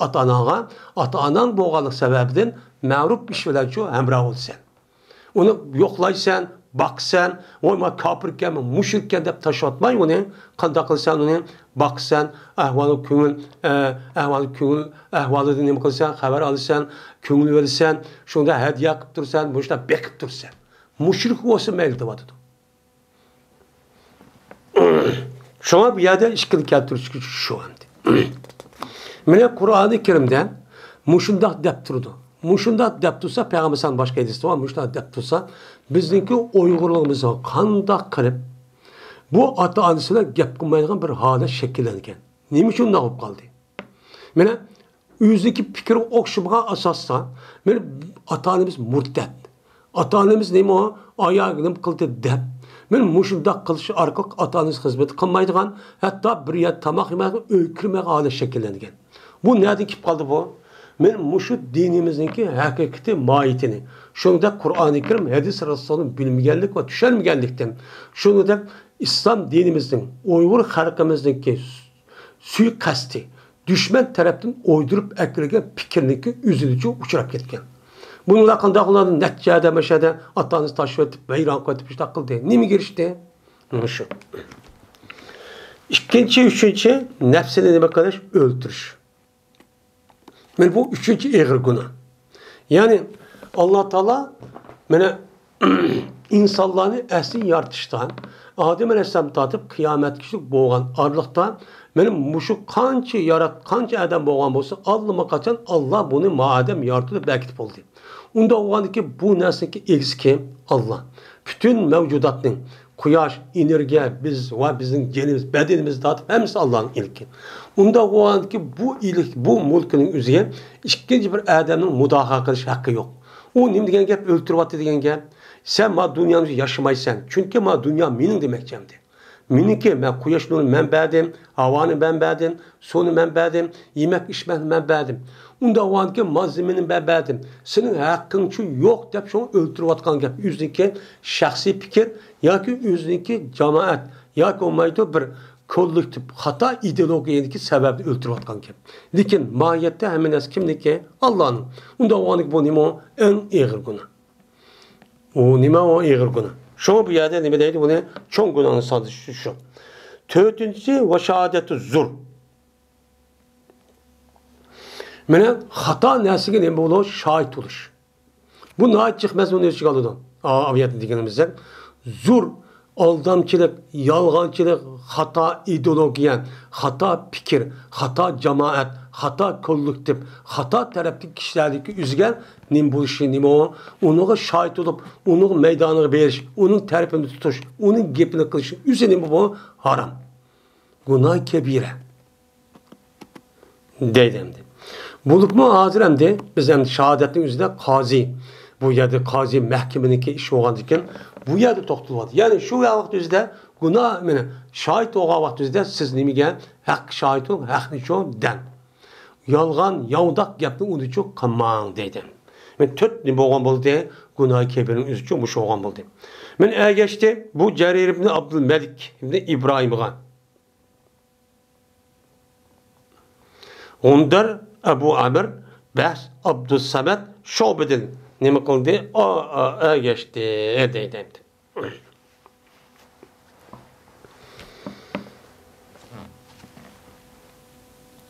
ata-anan boğalık sebebinden mağrup işvelerçi hemrah olsan. Onu yoklaysan, baksan, oyma kapırken, müşrikken de taşıtmay onu, kanda kılsan onu, baksan, ahvalı küngül, ahvalı ne kılsan, haber alırsan, küngül verirsen, şunda hediye yapıp dursan, bu işte bekip dursan. Müşrik olsa meyildi vadıdı. Şuna bir yerde işkili keltürüş şu anda. Mene Kur'an-ı Kerim'den muşundak dep durdu. Muşundak dep dursa Peygamber'den başka hadisi var. Muşundak dep dursa bizdeki uygurluğumuzu kandak kılıp bu ata-anasıyla gep kılmayacak bir hale şekillenirken. Neymiş şundan olup kaldı? Mene yüzdeki fikir okşumaya asasla mene ata-anamız murtet. Ata-anamız neymi o? Ayağını kıldı dep. Men muşundak kılışı arkalık ata-anamız hizmeti kılmaydıgan hatta bir yer tamak yemek öykürmek hale şekillenirken. Bu nereden kip kaldı bu? Men muşu dinimizdeki hakikati mahiyetini. Şunu da Kur'an-ı Kerim hadis Resulullah'ın bilmeyenlik ve düşermeyenlikten. Şunu da İslam dinimizin, Uygur halkımızdaki suikasti, düşman tarafından uydurup eklerken fikirindeki üzülücü uçurap ketken. Bununla kandaklarının neticede meşede atanızı taşıp etip, veyran koyup işte akıl değil. Ne mi girişti? Şu. İkinci, üçüncü, nefsini demek kardeş, öldürüş. Yani bu üçüncü ağır günah. Yani Allah Teala bana insanlarını asli yaratıştan, Adem Aleyhisselam tatıp kıyamet kişilik boğan arlıktan benim muşu kança adam boğan olsa Allah'ıma kaçan Allah bunu madem yaratıp belki oldu. Onda o ki bu nesneki eksiki Allah. Bütün mevcudatın kuyaş, enerji, biz ve bizim genimiz, bedenimiz dağıtıp hepsi Allah'ın ilki. Onda o anki bu ilik, bu mülkünün üzerine ikinci bir adamın müdahale kılış hakkı yok. O ne degen gep öldürüp attı degen gep. Sen ma dünyamızı yaşamaysan. Çünkü ma dünya benim demekçemdi. Miniki men kuyaş nurun menbadim, havanın menbadim, suyun menbadim, yemek içmek menbadim. Onda o anki malzemenin menbadim. Senin hakkın şu yok deyip şunu öldürüp atkan gep. Yüzdeki şahsi fikir, ya ki yüzdeki cemaat, ya ki olmaydı bir kollektif hata ideolojideki sebebi öldürüp atkan gep. Lakin mahiyette hemen az kimdeki Allah'ın. Onda o anki bu nime en ağır günah. O nime o ağır günah. Şu bir yerde nime deydi bunu çok günahın sadışı şu. Dördüncüsü ve şehadeti zur. Mene hata nesige nime olur şahit olur. Bu nahit çıkmaz onu ölçük alıyordu. Aviyatı dikenimizden. Zur, aldamçılık, yalgancılık, hata ideolojiyen, hata fikir, hata cemaat, hata kollektif, hata taraftaki kişilerdeki üzgen nim bu işi nim o, ona şahit olup, onun meydanını veriş, onun tarifini tutuş, onun gepini kılış, üzerine bu haram. Günah kebire. Deydemdi. Bulup mu hazır hem de biz hem şehadetin üzerinde kazi. bu yerde qazi mahkemeniki iş olgandikin bu yerde to'xtaladi. Ya'ni shu vaqt o'zida gunoh meni shohid bo'lgan vaqt o'zida siz nimaga haq shohid bo'ling, haqni cho'ng dan. Yolg'on, yovdaq gapni uni uchun qilmang deydi. Men 4 nima bo'lgan bo'ldi? Gunoh kebirning o'zi uchun mush bo'lgan bo'ldi. Men ergashdi bu Jarir ibn Abdul Malik ibn İbrahimga. Ondar Abu Amr Bahs Abdus Samad Şobidin nima qildi? Ergashdi deydi.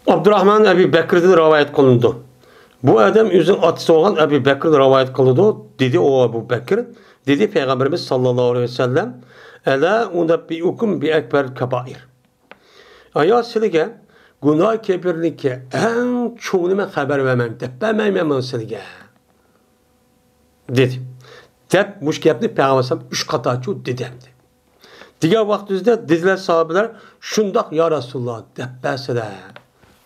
Abdurrahman Ebu Bekir'den rivayet kılındı. Bu adam özün atısı olan Ebu Bekir'den rivayet kılındı. Dedi o Ebu Bekir. Dedi Peygamberimiz sallallahu aleyhi ve sellem. Ela unabbiukum bi ekber kebair. Aya sizge günah kebirlikki en çoğunuma haber vermem. Ben sizge. Dedi. Dep muş gapni Peygamberim 3 qataçu dedemdi. Diğer vaktimizde dediler sahabeler şundak ya Resulullah debbesiler.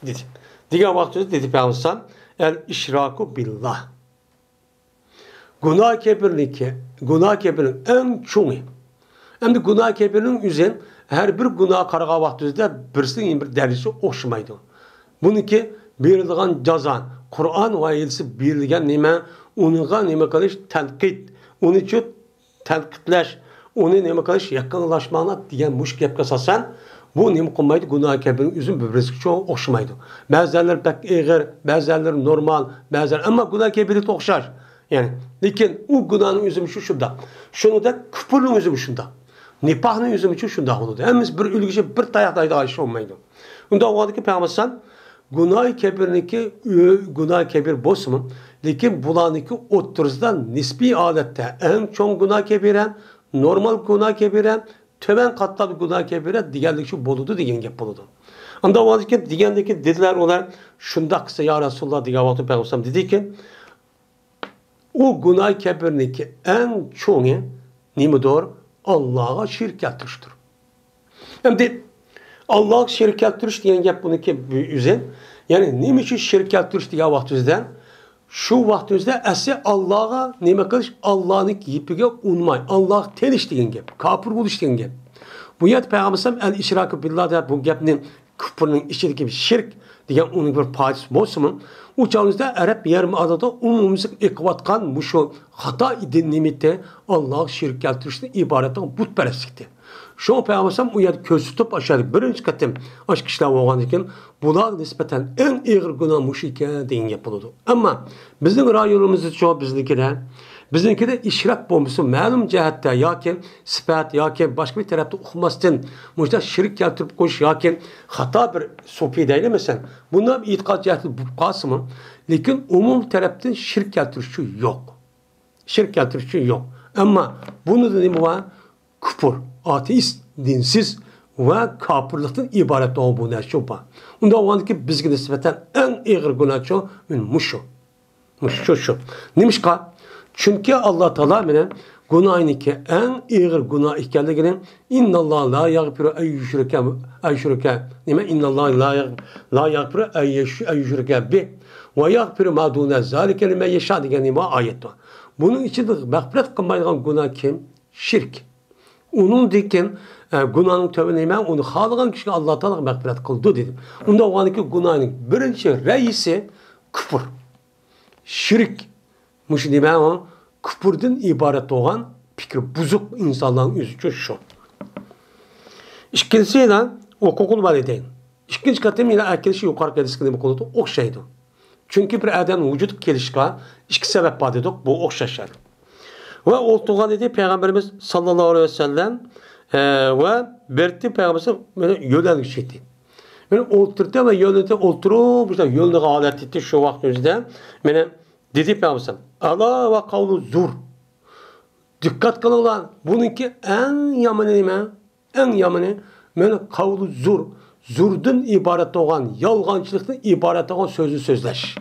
Dedi. Diğer vaktimizde dedi Peygamberim el işraku billah. Günah kebirin en çoğu. Hem de günah kebirinin üzerine her bir günah karga vaktimizde birisinin bir derisi okşamaydı. Bununki berilgan cazan, Kur'an ve ayetisi berilgen nime, onunla nime kalış tenkit, onun için tenkitleş, onu nime kalış yakınlaşmana diyen muş gap kasasan, bu nime kılmaydı günah kebirinin üzerine birbirisi çoğu okşamaydı. Bazıları pek eğer, bazıları normal, bazıları ama günah kebiri okşar. Yani, lakin o günahın üzümü şunda. Şunu da küfürün üzümü şunda. Nifahın üzümü şunda oldu. Hemiz bir ülgücü bir tayaktaydı ayşe olmaydı. Onda o adı ki Peygamber günah kebir bozmuş. Lakin bulanıki oturuzdan nispi adette en çok günah kebiren, normal günah kebiren, töven katlar günah kebiren diğerlik şu boludu diyen gep boludu. Onda o adı ki diğendeki dediler onlar şunda kısa ya Resulullah diye vakti Peygamber dedi ki o günah kebirindeki en çoğu nimedir? Allah'a şirk ettiriştir. Hem de Allah'a şirk ettiriş diyen gap bununki üzen. Yani nime için şirk ettiriş diye vaktimizden şu vaktimizde esi Allah'a nime kılış Allah'ın ipige unmay. Allah teniş diyen gap. Kapır buluş diyen gap. Bu yet Peygamberim el işrakı billah der bu gapnin küfrünün içindeki bir şirk diyen onun bir parçası olsun. O çağımızda Arap Yarımada'da umumumuzun ekvatkan bu şu hata idin nimette Allah'a şirk keltirişini ibaretten putperestlikti. Şu Peygamberim o yer köz tutup aşağı birinci katım aşk işler olgan iken bunlar nispeten en ağır günah müşrike deyin yapıldı. Ama bizim rayonumuzda çoğu bizimki de işrak bombası malum cihette yakin sıfat yakin başka bir tarafta okumasın mujda şirk keltirip koş yakin hata bir sofi değil mesela bunlar itikat cihette bu kasımı lakin umum taraftan şirk keltirişi yok. Şirk keltirişi yok. Ama bunu da ne var? Küfür, ateist, dinsiz ve kapırlıktan ibaret olduğu ne şu var. Onda o andaki bizge nispeten en ağır günah şu muşu. Şu. Neymiş ka? Çünkü Allah Teala menen günahınki en ağır günah ikenligini innallah la yaghfiru ay yushraka nime innallah la yaghfiru ay yushraka bi ve yaghfiru ma dun zalika limen yasha degan nima ayet var. Bunun içinde mağfiret kılmayacak günah kim? Şirk. Onun diken günahın tövbe nime onu halagan kişi Allah Teala mağfiret kıldı dedim. Onda o andaki günahın birinci reisi küfür. Şirk. Muş nime o küfürden ibaret olan fikir buzuk insanların üzücü şu. İkincisi de hukukul valideyn. İkinci katım yine arkadaşı yukarı gelişkini bu konuda okşaydı. Çünkü bir adam vücut gelişki iki sebep var dedik bu okşaşar. Ve olduğu dedi Peygamberimiz sallallahu aleyhi ve sellem ve berti Peygamberimiz böyle yönlendik şeydi. Yani oturdu ve yönlendik oturup işte yönlendik alet etti şu vaktimizde. Yani dedi Peygamberimiz Allah ve kavlu zur. Dikkat kılın lan. Bununki en yamanı en yamanı yani kavlu zur. Zurdan ibaret olan, yalgancılıktan ibaret olan sözleş.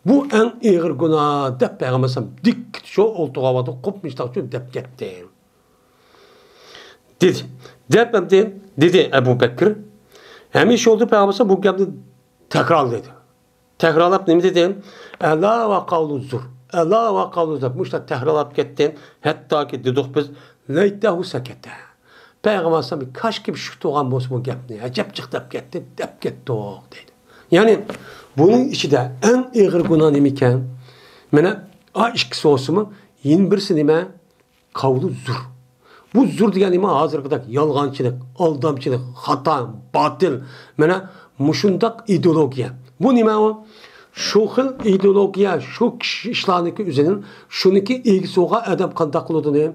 Bu en ağır günah de Peygamberim dik şu olduğu havada kopmuşlar şu dep gitti. Dedi Ebu Bekir. Hemiş oldu Peygamberim bu gapni tekrar dedi. Tekrarlap ne dedi? Allah ve kavlu zur. Ela ve kavluzda. Muşta tekrarlayıp gittim. Hatta ki dedik biz. Leytehu sekete. Peygamber sallallahu kaç gibi şu doğan boz bu gapni. Acep çıktı gitti. Dep gitti o dedi. Yani bunun içinde en ağır günah nemiken mene a ikisi olsun mu? Yine birisi nime? Kavlu zur. Bu zur degan nima hozirgidek yolg'onchilik, aldamchilik, xato, batil, mana mushundaq ideologiya. Bu nima u? Shu xil ideologiya, shu ishlarniki o'zining shuniki egisiga adam qanday qiladi?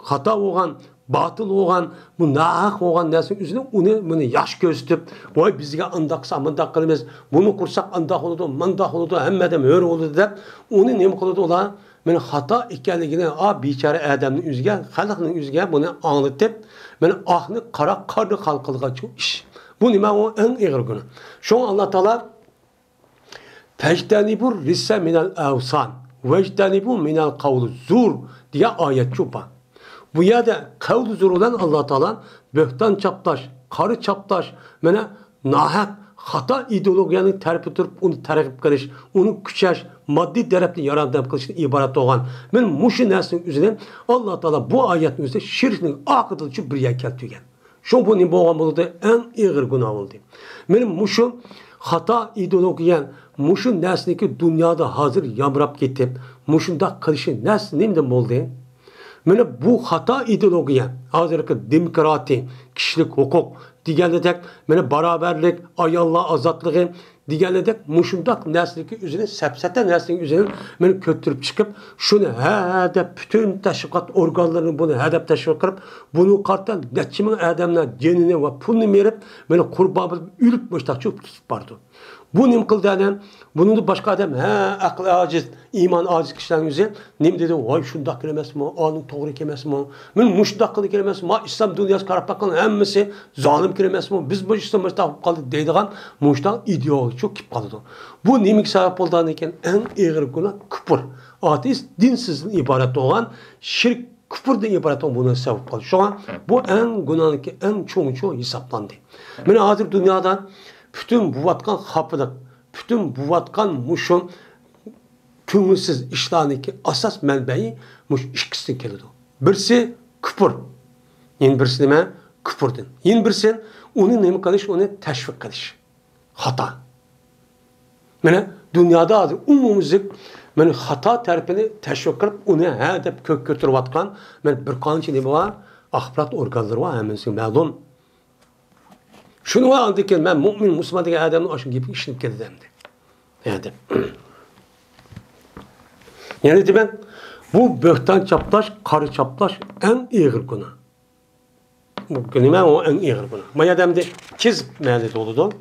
Xato bo'lgan, batil bo'lgan, bu nahaq bo'lgan narsa o'zini buni yaxshi ko'rsatib, voy bizga andaqsa mundaq qilamiz, buni qursak andaq bo'ladi, mundaq bo'ladi, hammadan hur bo'ladi deb uni nima qiladi ular? Meni xato ekanligini bechora odamning o'ziga, xalqning o'ziga buni anglatib, meni oqni qora qarni xalqilgan ish. Bu nima u eng og'ir gunoh. Shunga Alloh taolo Fajtanibur rissa minal avsan, vajtanibu minal qavli zur degan oyat cho'pa. Bu yerda qavli zur bilan Alloh taolo bo'xton chaplash, qari chaplash, mana nahaq xato ideologiyani tarafga turib uni targ'ib qilish, uni kuchash, moddiy tarafni yordam qilishdan iborat bo'lgan. Men mushu narsaning o'zidan Alloh taolo bu oyatning o'zida shirkning oqibatini birga keltirgan. Shu bu nima bo'lgan bo'ldi? Eng og'ir gunoh bo'ldi. Men mushu xato ideologiya, mushu narsaniki dunyoda hozir yamrab ketib, mushunda qilishi narsa nima bo'ldi? Mana bu xato ideologiya, hozirgi demokratiya, kishilik huquq deganidek, mana barobarlik, ayollar ozodligi deganidek mushundaq narsalarga o'zini sapsata narsaning o'zini men ko'tarib chiqib, shuni deb butun tashviqot organlarini buni hadab tashviq qilib, buni qartan necha ming odamlar jonini va pulni berib, meni qurbon bo'lib o'lib boshdoqchi ketib bordi. Bu nim qildi? Bunun başka adam aqli ojiz, iymon ojiz kishilarning o'zi nim dedi? Voy shundoq emasmi? Olim to'g'ri emasmi? Men mushundoq qilib emasmi? Islom dunyosi qarab baqqan hammasi zolim emasmi? Biz bu islom mustaqil qoldi deydigan mushundoq ideologiya cho'kib qoldi. Bu nimaga sabab bo'lgan ekan? Eng og'ir gunoh kufr. Ateist dinsizdan iborat bo'lgan shirk kufrdan iborat bo'lgan buni sabab qoldi. Shunga bu eng gunohniki eng cho'ng hisoblandi. Mana hozir dunyoda bütün bu vatkan xapılık, bütün bu vatkan muşun köngülsüz işlarındaki asas mənbəyi muş ikisi kelidi. Birisi küfür. Yeni birisi nime? Küfürdün. Yeni birisi onu nemi qilish, onu təşviq qilish. Xata. Mana dünyada hazır umumizlik men xata tərəfini təşviq qilib, onu deb kök götürüb atqan men bir qancha nima var? Axborot organları var, həmmasi ma'lum. Şunu aldı ki ben mümin Müslüman degan adamın aşın gibi işinip geldi demdi. Yani. Yani ben bu böhtan çaplaş, karı çaplaş en ağır günah. Bu günah o en ağır günah. Maya demdi kizb məhəlli doludu.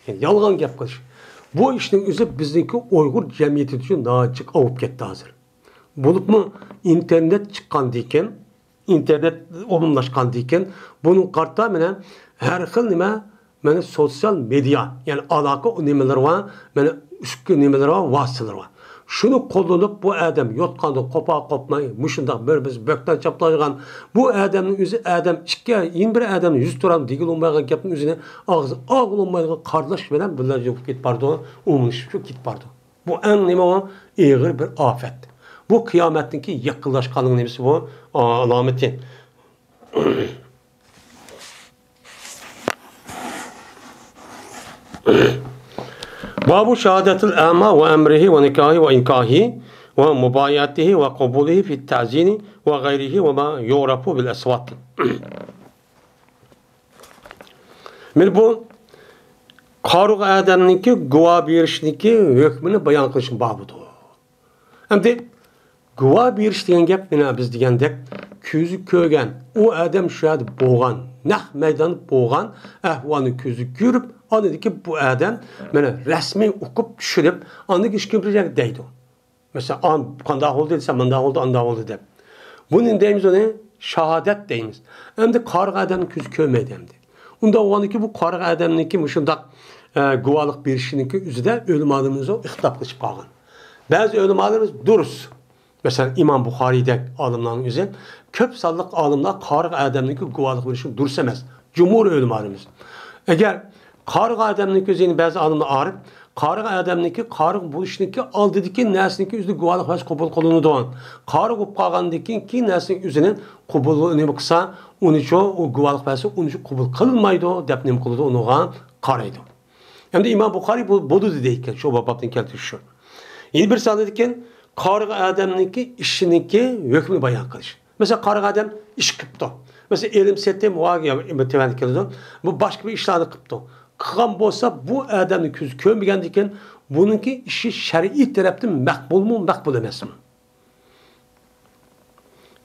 Yani yalğan gap qilish. Bu işin özü bizdeki Uygur cemiyeti için daha açık avup gitti hazır. Bulup mu internet çıkan diken, internet olumlaşkan diken, bunun kartta mene her xil nima mana sosyal medya, yani alaka nimalar var, mana üstki nimalar var, vasıtalar var. Şunu qo'llanib bu adam yotqanda qopa-qopmay, mushundaq bir biz böktan chaplaygan bu adamning o'zi adam ikki yin bir adam yuz turam degilolmagan gapning o'zini og'zi og'ilolmaydigan qardosh bilan birga yo'q ketib bordi, umishib ketib bordi. Bu eng nima og'ir bir ofat. Bu qiyomatniki yaqinlashganning nimasi bu alomati. Babu şehadetil a'ma ve emrihi ve nikahi ve inkahi ve mubayatihi ve kabulihi fi ta'zini ve gayrihi ve ma yu'rafu bil asvat. Men bu qarıq adamniki guvoh berishniki hukmini bayon qilishim babudir. Endi guvoh berish degan gap mana biz degandek ko'zi ko'rgan u adam shu yerda bo'lgan, naq maydon bo'lgan ahvolni ko'zi ko'rib anladaki bu adam mana rasmiy o'qib tushirib anladaki ish ko'piracak deydi. Mesela qanday oldu desa, bunday oldu, anday oldu deb. Bunun deymiz ona shahodat deymiz. Endi qarıq adamni ko'zi ko'rmaydi endi. Unda o'g'aniki bu qarıq adamniki shundaq guvohlik berishiniki o'zida o'lim olimimiz ixtilof qilib qolgan. Ba'zi o'lim olimimiz durust. Mesela İmam Buxariy'dek alimlerin özü, köp sallık alimler qarıq adamniki guvohlik berishini durust emas. Cumhur o'lim olimimiz. Eğer qarıq adamniki o'zini ba'zi alimlar arif, Qarıq adamniki, qarıq buluşniki aldidiki nəsniki üzlü guvalık vəs qubul qılınıdan. Qarıq qub qalğandiki ki nəsnin üzünün qubulu ne qısa, onu ço o guvalık vəsi onu ço qubul qılınmaydı, dep ne qılıdı onuğa qaraydı. Hem de İmam Bukhari bodu dediyken, şu bababdan kelti şu. Yeni bir sahne dedikken, qarıq adamniki işiniki hükmü bayan qılış. Mesela qarıq adam iş qıptı. Mesela elim settim, bu başka bir işlerini qıptı. Qıqan bolsa bu adamni ko'zi ko'rmagandikan, buningki ishi shar'iy tarafdan maqbulmi, maqbul emasmi?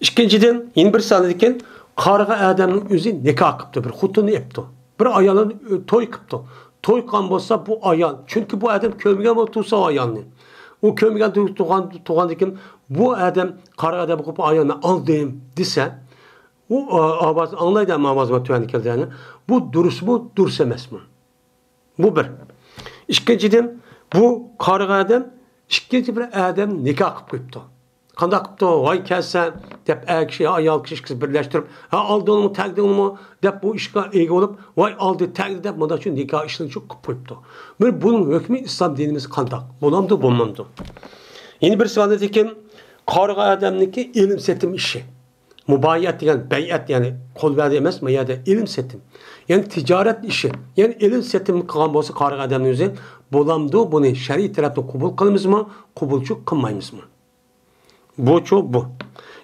Ikkinchidan, yana bir sanad ekan, qarg'a adamning o'zi nikoh qilibdi, bir xotini epdi. Bir ayolni to'y qilibdi. To'y qilgan bo'lsa bu ayol, chunki bu adam ko'rmagan bo'lsa tursa ayolni. U ko'rmagan tug'andikan, bu adam qarg'a adam qilib ayolni oldim desa, u ovoz anglaydi, ovozga tuyanib kelganini. Bu durustmi, durust emasmi? Bu bir. İkinchidan, bu qarg'a adam ikkinchi bir adam nikoh qilib qo'yibdi. Qanday qilibdi? Voy kelsa deb kishi ayol kishi birlashtirib, ha oldingmi, tagdingmi deb bu ishga ega bo'lib, voy oldi, tagdi deb mana shu nikoh ishini shu qilib qo'yibdi. Buning hukmi islom dinimiz qanday? Bo'lamdi, bo'lmamdi. Yeni bir savol ekan, qarg'a adamniki ilm setim ishi. Mubayat degan bayat yani qo'l berdi emasmi, ya da ilm setim. Yani ticaret işi. Yani ilm setim qilgan bo'lsa qarg'a adamning o'zi bo'lamdi, buni shar'iy tarafdan qabul qilamizmi, qabulchi qilmaymizmi? Bu.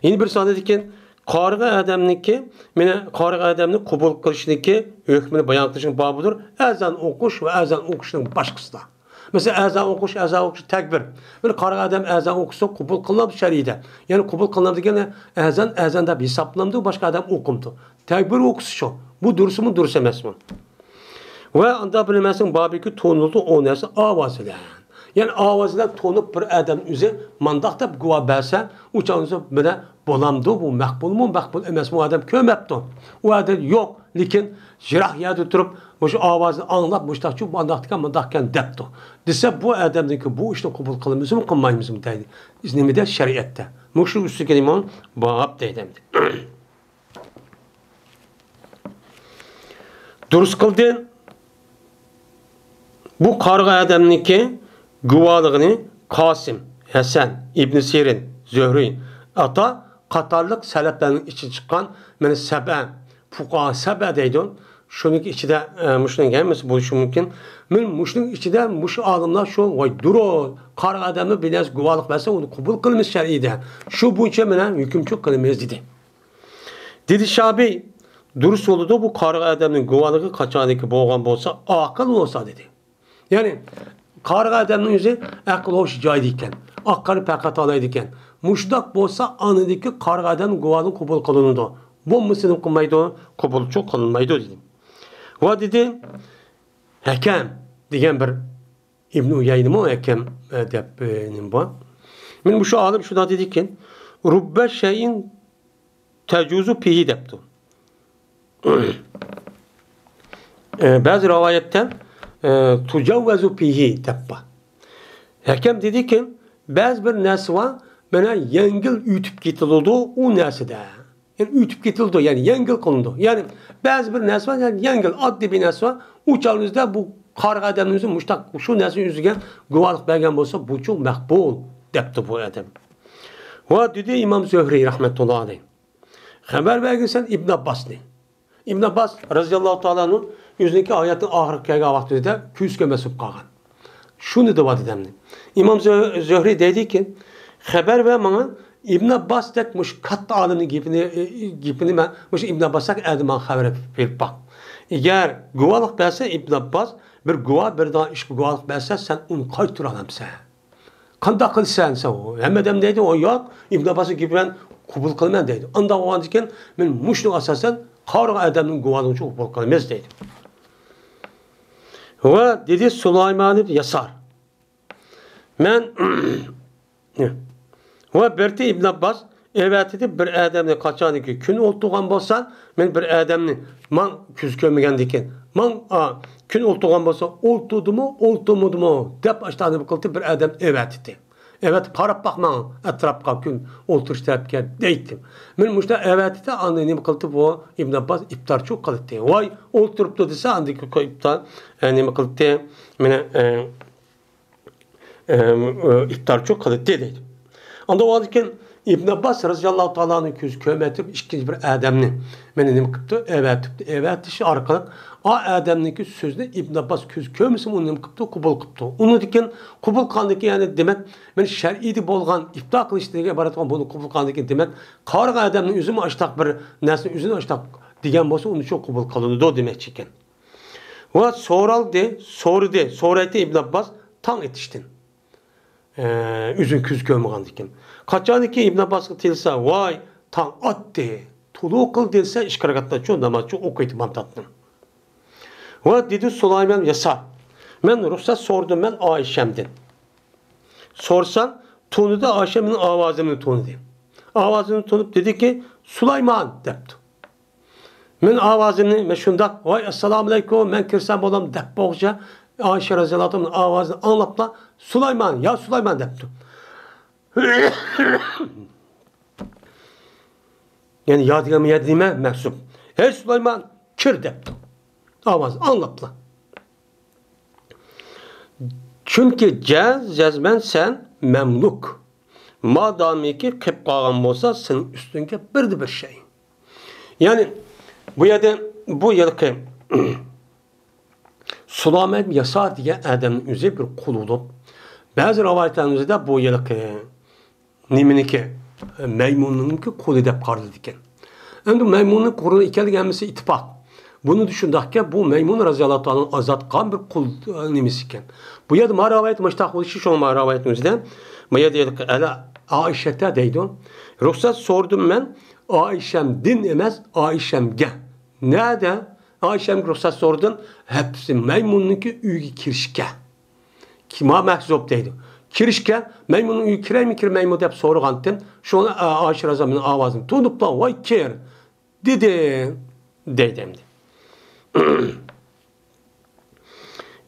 Yeni bir savol ekan, qarg'a adamniki, meni qarg'a adamni qabul qilishniki hukmini bayon qilishning bobidir. Azan o'qish va azan o'qishning boshqasida. Mesela azan o'qish takbir. Bir qarg'a adam azan o'qisa qabul qilinadi shar'iyda. Yani qabul qilinadi degani azan deb hisoblanadi, boshqa adam o'qimdi. Takbir o'qish shu. Bu durusmu, durus emasmi? Ve anda bilmezsin babiki tonuldu o nesi avazıyla. Yani avazıyla tonup bir adam üzü mandak da guva berse uçağınızı bile bolamdı bu makbul mu, makbul emasmi? O adam kömepti. O adam yok. Lakin jirah yerde oturup bu avazını anlap müştakçı mandakken depti. Dese bu adamdaki bu işte kabul kılımızı mı kılmayımızı mı deydi. İznimi de şeriatte. Muşlu üstü kelimon bağap deydemdi. Durus qildin. Bu qarg'a adamniki guvoligini Qosim, Hasan, Ibn Sirin, Zuhri, ata qatorliq salaflarning ichiga chiqqan mana saba, fuqaha saba deydi. Shuning ichida mushning hammasi bo'lishi mumkin. Men mushning ichida mush olimlar shu voy duro qarg'a adamni bilas guvohlik bersa uni qabul qilamiz shar'iyda. Shu bo'yicha mana hukmchi qilamiz dedi. Dedi Shabiy durust oldu bu qarg'a adamning guvohligi qachoniki bo'lgan bo'lsa, aql bo'lsa dedi. Ya'ni qarg'a adamning o'zi aql ho'sh joyida ekan, aql faqat olaydi ekan. Mushdoq bo'lsa, anidagi qarg'a adam guvohlik qabul qilinadi. Bo'lmasini qilmaydi, qabulchi qilinmaydi dedi. Va dedi Hakam degan bir Ibn Uyaynimi Hakam deb nim bor. Men bu shu olim shunday dedi ekan, rubba shay'in tajuzu fihi debdi. Bazı rivayetten tujavvazu fihi debba. Hakem dedi ki bazı bir narsa var bana yengil ütüp ketildi o narsada. Yani ütüp ketildi yani yengil qilindi. Yani bazı bir narsa var yani yengil oddiy bir narsa var. Uçağınızda bu qarg'a adamımızın mushtaq şu narsa yüzügen guvohlik bergan bo'lsa bu çok maqbul debdi bu adam. Va dedi İmam Zuhri rahmetullah alayh. Haber berginsen İbn Abbas'ni. İbn Abbas raziyallahu ta'ala'nın yüzündeki ayetin ahir kelgan vaqtida ko'zga masib qolgan. Shuni deb aytdimni. İmam Zuhri dedi ki, xabar ver bana İbn Abbas dek mush katta olimning gapini men mush İbn Abbas'a adamga xabar berib baq. Eğer guvohlik bersa İbn Abbas bir guvoh bir daha ish guvohlik bersa sen uni qaytira olamsan. Qanday qilsan sen o? Hamma odam deydi o yo'q, İbn Abbas'ning gapidan qabul qilman deydi. Unda bo'lgan ekan men mushning asosan qarg'a adamning guvohligini qabul qilamiz deydi. Va dedi Sulaymon ibn Yasar. Men va berti İbn Abbas evet dedi bir adamni qachoniki kun o'ltirgan bo'lsa, men bir adamni men ko'z ko'rmagan ekan. Men kun o'ltirgan bo'lsa, o'ltirmadimi deb ashtani qildi bir adam evet dedi. Evet qarab baxman atrofga kun o'ltirish tarafga deydim. Men mushta evet dedi anda nima qildi bu İbn Abbas iftorchi qildi. Voy o'ltiribdi desa andiki iftor nima qildi? Meni iftarçı kılıp dedi. Onda o adeken İbn Abbas radıyallahu ta'ala'nın köz kömetip ikinci bir adamni meni nim kıptı evet işi arkalık o adamniki sözde İbn Abbas köz kömüsüm onu nim kıptı kubul kıptı. Onu diken kubul kandaki yani demek men şer'iydi bolgan ifta kılıştırıya ibaret olan bunu kubul kandaki demek karga adamның üzümü açtak bir nesli üzünü açtak diyen bolsa onu çok kubul kalındı o demek çeken. Ve soraydı İbn Abbas tan etiştin. Üzün küz kömüğün diken. Kaçanı ki İbn Abbas'ı tilsa vay tan attı. Tulu kıl dilse işkaragatta çoğu namaz çoğu okuydu mamtattın. Ve dedi Süleyman yasa. Men ruhsat sordum ben Ayşem'den. Sorsan tonu da Ayşem'in avazını tonu diyeyim. Avazını tonup dedi ki Süleyman depti. Men avazını meşhundak vay esselamu aleyküm men kirsem olam dep boğca Ayşe razıyallahu anh'ın avazını anlatla Süleyman ya Süleyman depti. Yani yadime meksup. Hey Süleyman kir depti. Avaz anlatla. Çünkü cezmen sen memluk. Madami ki kıp kalgan olsa senin üstünde bir şey. Yani bu yılki Süleyman Yasa diye adamın üzeri bir kul olup bazı rivayetlerimizde bu yılki niminiki Meymun'unki kul edip kardı diken. Endi Meymun'un kurunu ikelgenmesi ittifak. Bunu düşündükçe bu Meymun razıyallahu anh'ın azatkan bir kul nimisi iken. Bu yerde maravayet müştak oluşu şu maravayetimizde. Bu yerde Ayşe'te deydi. Ruhsat sordum ben. Ayşem din emez Ayşem'ge. Nerede? Ayşem ruhsat sordun. Hepsi Meymun'unki üyü kirişke. Kima mehzup deydi. Kirişke Meymun'un üyü kirey mi kir Meymun deyip soruğantım. Şu an Ayşe razıyallahu anh'ın avazını tutup da vay kir. Dedi. Deydimdi.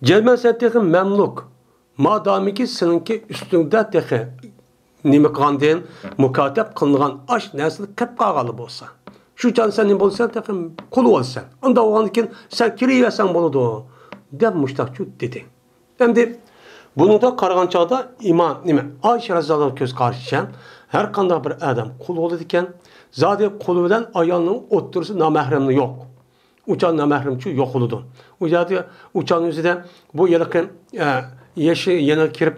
Celmen settekin memluk. Madami ki seninki üstünde tehi nimi kandın mukatep kılıngan aş nesli kep kağalı bolsa. Şu can sen ne bolsan tehi kulu olsan. Onda o anken sen kiri versen boludu. Dep muştakçu dedi. Hem de bunu da kargan çağda imam nime Ayşe razıyallahu göz karşıyan her kanda bir adam kulu oldu diken zaten kulu bilen ayağının oturusu namahremli yok. Uçan namahremçi yok oludu. Uçan yüzüden bu yakın yaşı yeni kirip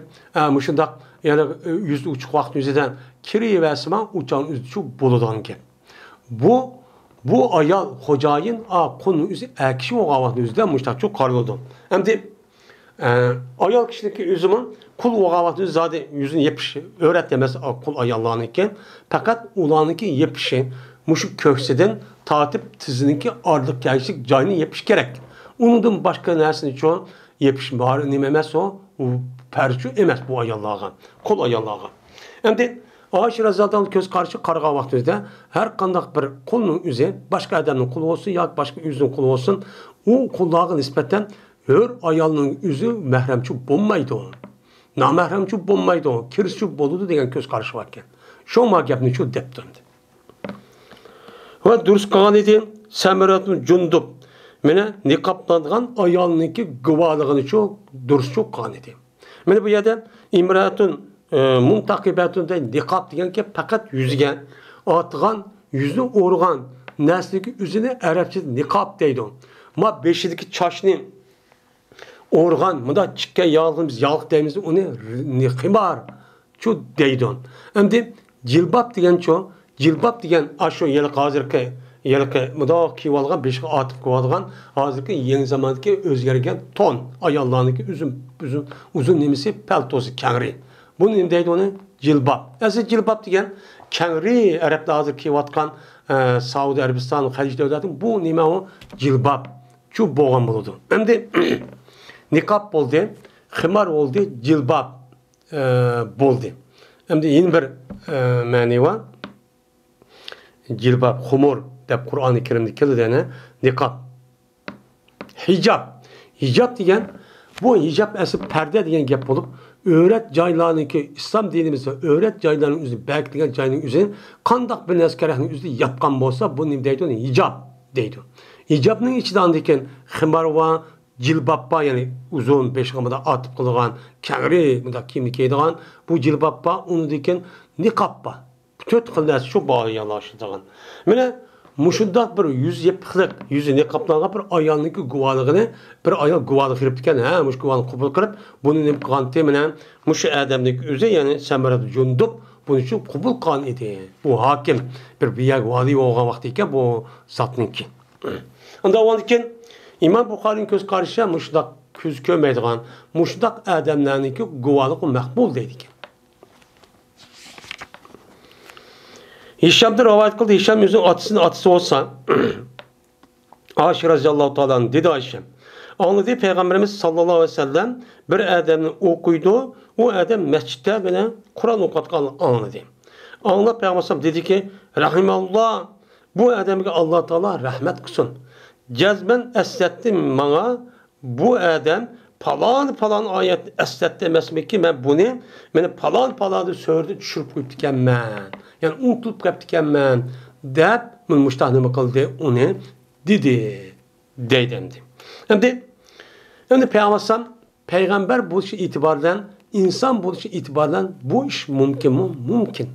muşundak yani yüzde uçuk vakti yüzüden kiri versema uçan yüzü buludan ki. Bu ayal hocayın konu yüzü ekşi o gavatı yüzüden muştak çok karlıdı. Hem de ayal kişideki yüzümün kul o gavatı yüzü zaten yüzünü yepişi öğret demez kul ayallarınınki fakat ulanınki yepişi muşuk kökseden tatip tizininki ardık gerçek cayını yepiş gerek. Unudum başka nersini çoğu yepiş bari nimemez o perçü emez bu ayallığa. Kol ayallığa. Hem de Ayşe razıyallahu göz karşı karga vaktinde her kandak bir kolunun üzeri başka adamın kulu olsun ya başka yüzünün kulu olsun o kulluğa nispeten her ayalının yüzü mehremçi bulmaydı o. Namahremçi bulmaydı o. Kirişçi boludu diyen göz karşı varken. Şu magabni şu deptöndü. Ve dürüst kalan edin Semiratun Cundup. Mene nikaplandıgan ayalınınki gıvalığını çok dürüst çok kalan edin. Mene bu yerde İmratun muntakibatunda nikap diyen ki fakat yüzüge atıgan yüzünü organ nesliki yüzüne Arapçada nikap deydi. Ma beşideki çaşını organ mıda çıkke yağlığımız yağlık deyimiz onu nikimar şu deydi. Hem de cilbap diyen çoğu Cilbap diyen aşo yılık hazırki müda kivalgan beşik atıp kivalgan hazırki yeni zamandaki özgergen ton ayallarındaki uzun nimisi peltosu kengri. Bunun nimdeydi onu cilbap. Esi cilbap diyen kengri Arap'ta hazır kivatkan Saudi Arabistan, Haliç devletin bu nime o cilbap. Şu boğan buludu. Hem de nikap oldu, khimar oldu, cilbap oldu. Hem de yeni bir mani var. Cilbab, humur deb Kur'an-ı Kerim'de kelidene nikab. Hicab. Hicab diyen bu hicab esi perde diyen gap olup öğret caylarınki İslam dinimizde öğret caylarının üzeri belki diyen cayların üzeri kandak bir neskerahının üzeri yapkan olsa bu nim deydi hicab deydi. Hicabının içinden diken khimar var, jilbabba, yani uzun peshqamada atıp qilgan, kangri bunda kiyimni kiydigan bu jilbabba, undan niqobba. 4 xil narsa shu bog'lanishadigan. Mana mushundaq bir yuz yepiqliq, yuzi niqoblangan bir ayolniki guvohligini bir ayol guvohlik qilib ekan, ha, mush guvohni qabul qilib, buni nima qilgan bilan mush odamning o'zi, ya'ni Samarat Jundub buni uchun qabul qilgan edi. Bu hokim bir biya vali bo'lgan vaqt ekan bu zotniki. Unda o'ndan İmam Buxorining ko'z qarashi mushundaq ko'z ko'rmaydigan, mushundaq odamlarniki guvohligi maqbul deydi ekan. Hişam'da rivayet kıldı. Hişam yüzün atısı olsa Ayşe radıyallahu ta'ala dedi Ayşe. Anladı Peygamberimiz sallallahu aleyhi ve sellem bir adamı okuydu. O adam mescitte böyle Kur'an okutkanı anladı. Anladı Peygamberimiz dedi ki Rahimallah, bu adamı Allah Teala rahmet kılsın. Cezben eslettim bana bu adam falan ayet esletti mesmi ki ben bunu falan söyledi düşürüp koyup ben. Yani unutulup kaptıken dep müştahını kıldı onu dedi deydemdi. Hem de peygamber bu işi itibardan, insan bu işi itibardan bu iş mümkün mü? Mümkün.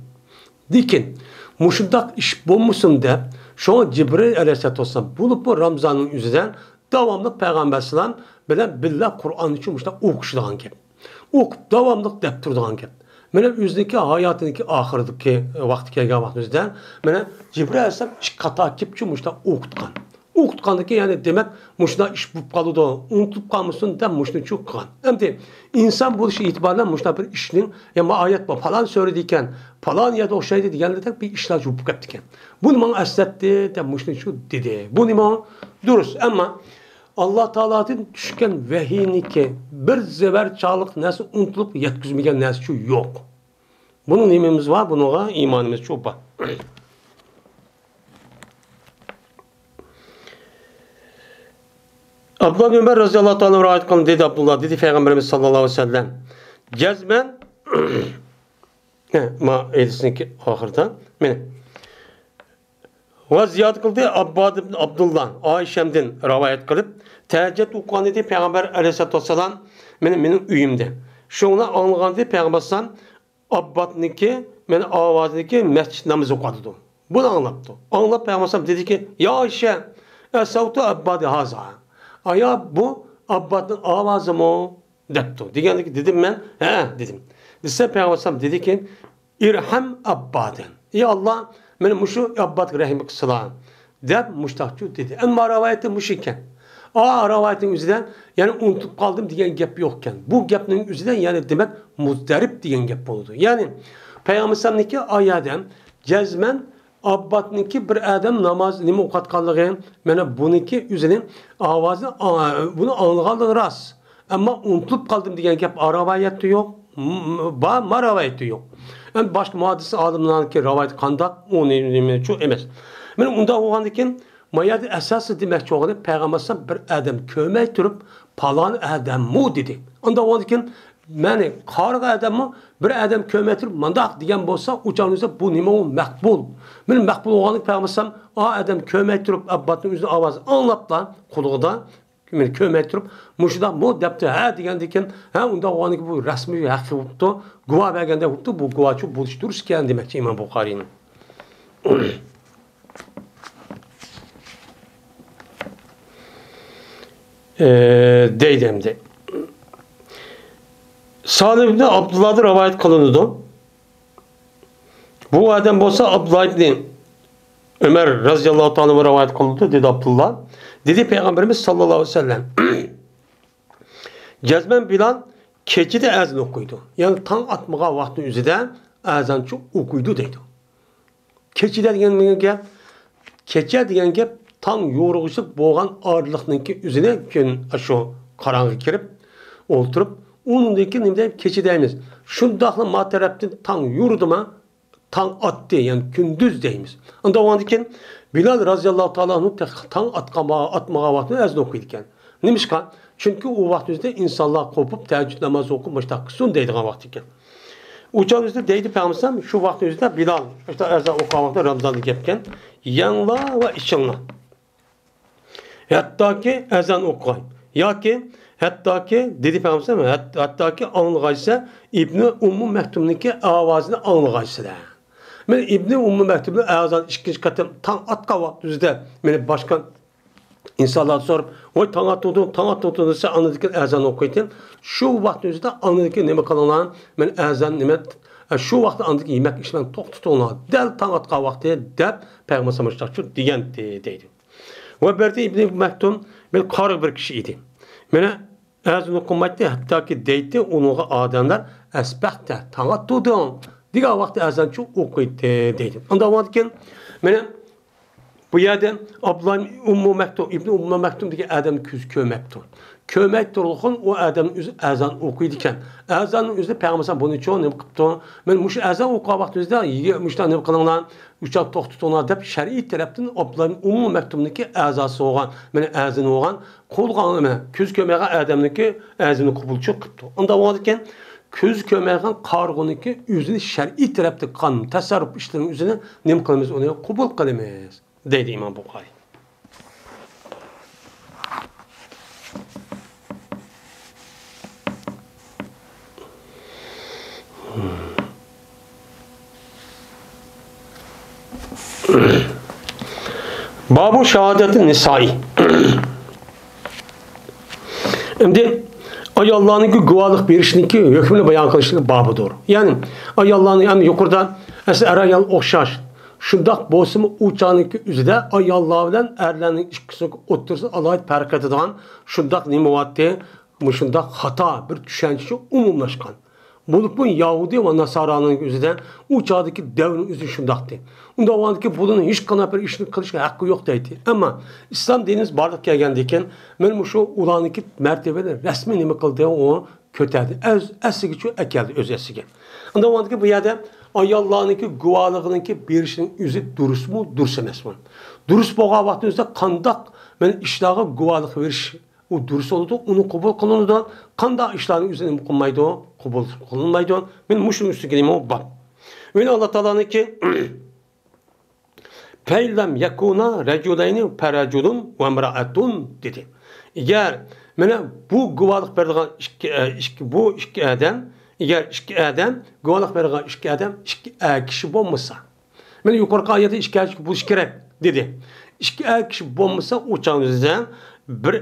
Dikin muşundak iş bulmuşsun de şu an Cibril aleyhisselatü vesselam bulup bu Ramazan'ın yüzünden devamlı peygamber sallam bilen billah Kur'an için muşta okuştuğun gibi. Okup devamlı dep durduğun gibi. Benim yüzdeki hayatındaki ahirdeki vakti kelgen vaktimizden benim Cibril aleyhisselam iş kata kipçi muşta okutkan. Okutkanlıki yani demek muşta iş bulup kalıdı, unutulup kalmışsın dem muşta çok kan. Hem de insan bu işi itibarla muşta bir işinin ya ayet falan söylediyken falan ya da o şeydi diyenlerden bir işler bulup kaptıken. Bunu bana esnetti dem muşta şu dedi. Bunu bana duruz ama Allah Teala'nın düşken vehiyiniki bir zever çağlık nasıl unutulup yetkizmegen nasıl şu yok. Bunun imimiz var, bununla imanımız çok var. Abdullah bin Ömer radıyallahu ta'ala rivayet kılın dedi Abdullah, dedi Peygamberimiz sallallahu aleyhi ve sellem. Cezmen ma edisindeki ahırda ve ziyad kıldı Abbad ibn Abdullah Ayşem'den rivayet kılıp teheccüd okuyan dedi Peygamber aleyhissalatü vesselam benim üyümde. Şuna anlayan dedi Peygamber sallam Abbad'niki benim avazındaki mescid namazı okuyordu. Bunu anlattı. Anlat Peygamber sallam dedi ki ya Ayşe esavtu Abbad haza. Aya bu Abbad'ın avazı mı? Deptu. Diyendi ki dedim ben dedim. Dese Peygamber sallam dedi ki İrham Abbad'ın. Ya Allah benim muşu Abbad rahim kısılan. Dep muştakçı dedi. Ama rivayeti muşikken. Rivayetin üzerinden yani unutup kaldım diyen gap yokken. Bu gapın üzerinden yani demek muzdarip diyen gap oldu. Yani Peygamber sallam'niki ayadan cezmen Abbad'niki bir adam namaz nima okutkanlığı yani bununki üzerinden avazı bunu anlığanlığı rast. Ama unutup kaldım diyen gap rivayeti yok. Rivayeti yok. Yani başka muhaddisi adımlarındaki rivayet kandak onu çok emez. Benim onda oğandaki mayada esası demek çoğunu Peygamber bir adam kömey durup palan adam mu dedi. Onda oğandaki yani karık adamı bir adam kömey durup mandak diyen bolsa uçağınızda bu nime o makbul. Benim makbul oğanlık Peygamber adam kömey durup Abbad'ın yüzüne avaz anlatla kuluğda kömey durup muşda mu depti diyen onda oğanlık bu resmi hakkı oldu. Guva vergende oldu. Bu guva çok buluştururken demek İmam Bukhari'nin. Deydemdi. Salim ibn Abdullah'da rivayet kılındı. Bu adam olsa Abdullah ibn Ömer radıyallahu ta'ala rivayet kılındı dedi Abdullah. Dedi Peygamberimiz sallallahu aleyhi ve sellem. Cezmen Bilal keçide ezan okuydu. Yani tan atmağa vakti üzerinden ezan çok okuydu deydi. Keçide diyen gap, keçe diyen gap tam yoruğuşluk boğan ağırlıknınki üzerine gün aşağı karanlık girip oturup onundaki nimde keçideyimiz. Şundaklı materaptin tam yurdu ma tam attı yani gündüz deyimiz. Onda o andaki Bilal razıyallahu ta'ala'nın tam atmağa vaktini ezan okuyurken. Neymiş kan? Çünkü o vaktimizde insanlar kopup teheccüd namazı okumışlar. Kısun deydi vaktiyken. Uçağımızda deydi Peygamber şu vaktimizde Bilal işte ezan okumakta Ramazan'da yapken yanla ve içinla. Hatta ki ezan okuyun. Yoki hattoki dedi Peygamber hattoki anlag'aysa İbn Ummu Maktumniki ovozini anlag'aysizlar. Men İbn Ummu Maktumning azon ikkinchi qatim tong atqa vaqtida meni boshqa insonlar so'rab, "Voy tong atdi desa anadiki azon o'qiydim." Shu vaqt o'zida anadiki nima qilinglar? Men azon nima shu vaqtda anadiki yemak ishlarni to'xtatinglar. Dal tong atqa vaqti deb Payg'ambar sollallohu alayhi vasallam degan deydi. Va berdi İbn Maktum bir qari bir kishi edi. Meni azon o'qimaydi, hattoki deydi unga odamlar asbahta tong atding degan vaqtda azonchi o'qiydi deydi. Unda vaqtkin meni bu yerda Abdullah Ummu Maktum, İbn Ummu Maktum degan adam ko'z ko'mabdi. Kömək turğun o adamın özü azan oxuydu ekan. Azanın özü Peyğəmbər bunu çox nima qıpdı. Mən muş azan oxuğa vaxtında müştan nima qılınlar, uçaq toxtutunlar deb şəriət tərəfdən Abdullah Ummu Maktumniki azası olğan, mənə azan olğan, qolğan mənə köz köməyə adamniki azını qəbul qıpdı. Onda varkən köz köməyə qarğıniki özünü şəriət tərəfdə qan təsərrüf işlərinin üzünə nima qılmız onu qəbul qılmız dedi İmam Buxari. Babu şehadet-i nisai. Şimdi ayollarning guvohlik berishniki hukmini bayon qilishlik babidir. Ya'ni ayollarning ham yuqorida ayol o'xshash shundoq bo'lsa-mu u chaqniki o'zida ayollar bilan erlarning ikkisi o'tirsa alohida farq etadigan shundoq nima bo'lyapti? Shundoq xato bir tushuncha umumlashgan. Bu Yahudi ve Nasara'nın özüden uçağdaki devrin özü şundaktı. Onda o andaki bunun hiç kanap bir işini kılışka hakkı yok deydi. Ama İslam dinimiz bardak gelgendiyken benim şu ulanıki mertebeler resmi nimi kıldığı o kötüydü. Esigi şu ekeldi öz esigi. Onda o andaki bu yerde ayallahınki guvalığınki bir işin özü durus mu dursamaz mı? Durus boğa vaxtınızda kandak ben işlağı guvalık veriş o dürüst oldu, onu kabul kılındı. Kanda işlerin üzerine kılmaydı o, kabul kılınmaydı o. Ben muşun üstü geleyim o bak. Ve Allah Teala'nın ki Feylem yakuna reculeyni peraculun ve emraatun dedi. Eğer bu guvalık verdiğin iki adam, eğer iki adam, guvalık verdiğin iki adam, iki kişi olmasa. Yukarı ayette iki kişi buluş gerek dedi. İki kişi olmasa uçağınızda bir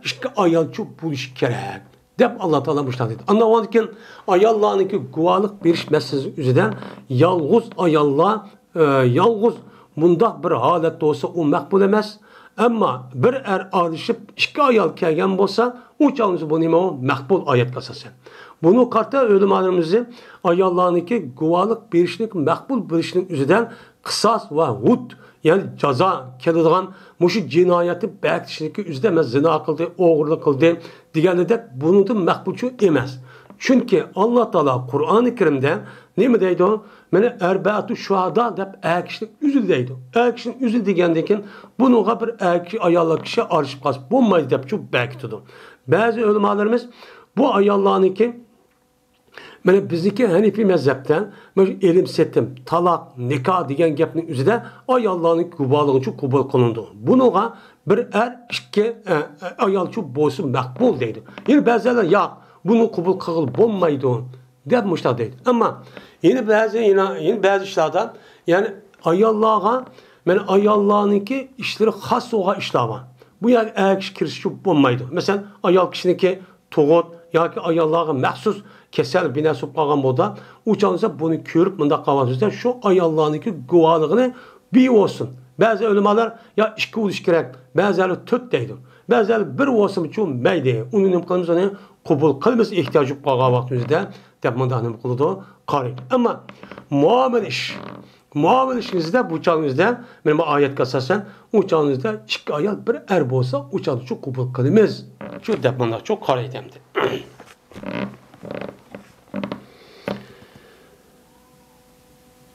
iki ayolchi bo'lishi kerak deb Alloh taolo mushtat dedi. Anlayotgan ayollarniki guvohlik berish masalasi o'zidan yolg'iz ayollar yolg'iz bundaq bir holatda bo'lsa u maqbul emas. Ammo bir alishib ikki ayol kelgan bo'lsa, u chog'da bu nima maqbul oyatga asosan. Bunu qarta ulamolarimizni ayollarniki guvohlik berishlik maqbul bo'lishning o'zidan qisos va hud yani jazo keladigan muşu cinayeti belki üzde mez zina kıldı, oğurluk kıldı diğerleri de bunu da makbulçu emez. Çünkü Allah Teala Kur'an-ı Kerim'de ne mi deydi o? Mene erbaatu şuhada dep kişilik üzül deydi. Kişinin üzül degendeyken bunu bir ayarlı kişi arşıp kalsın. Bulmaydı dep çok belki tutu. Bazı ulemalarımız bu ayarlarınki bizdeki Hanefi mezhepten elim settim, talak, nikah degan gapning üzerinde ayollarning guvohligi uchun qabul qilindi. Bunuga bir iki ayolchi bo'lsa maqbul deydi. Yine ba'zilar yo'q, buni qabul qilib bo'lmaydi deb mushta deydi. Ammo yine bazı ishlarda yani ayollarga ayollarniki ishlari xos bo'lgan ishlar bor. Bu yer kishi kirishi bo'lmaydi. Masalan, ayol kishiniki tug'ut yoki ayollarga maxsus kesel binası qalğan bolsa, uçansa bunu görüp bunda qavazızda şu ayollarniki guvohligini bir olsun. Bazı ulemalar ya iki bo'lish kerak, bazıları 4 deydi. Bazıları bir olsun uchun maydi. Uni nima qilamiz, uni qabul qilamiz ehtiyoji qolgan vaqtimizda deb bunda nima qiladi qarang. Ammo muomala ishingizda bu chog'ingizda men oyatga asosan u chog'ingizda ikki ayol bir bo'lsa, u chog'ni uchun qabul qilamiz. Shu deb bunda çok qaraydi.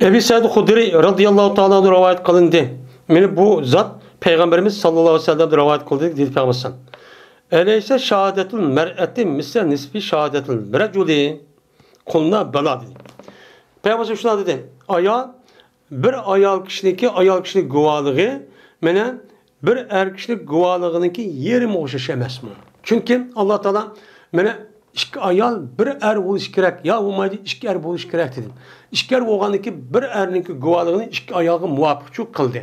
Ebu Sa'd Hudri radıyallahu ta'ala rivayet kılındı. Yani bu zat Peygamberimiz sallallahu aleyhi ve sellem rivayet kıldı dedi Peygamber. Eleyse şehadetul mer'eti misle nisfi şehadetul reculi kuluna bela dedi. Peygamber şuna dedi. Bir ayol kişilik guvohligi mene bir kişilik guvohliginiki yeri o'xshash emasmi? Çünkü Allah Teala mene ikki ayal bir er buluş gerek. Ya olmaydı ikki er buluş gerek dedim. İkki er olgandaki bir erninki guvalığını ikki ayağı muvafıkçı kıldı.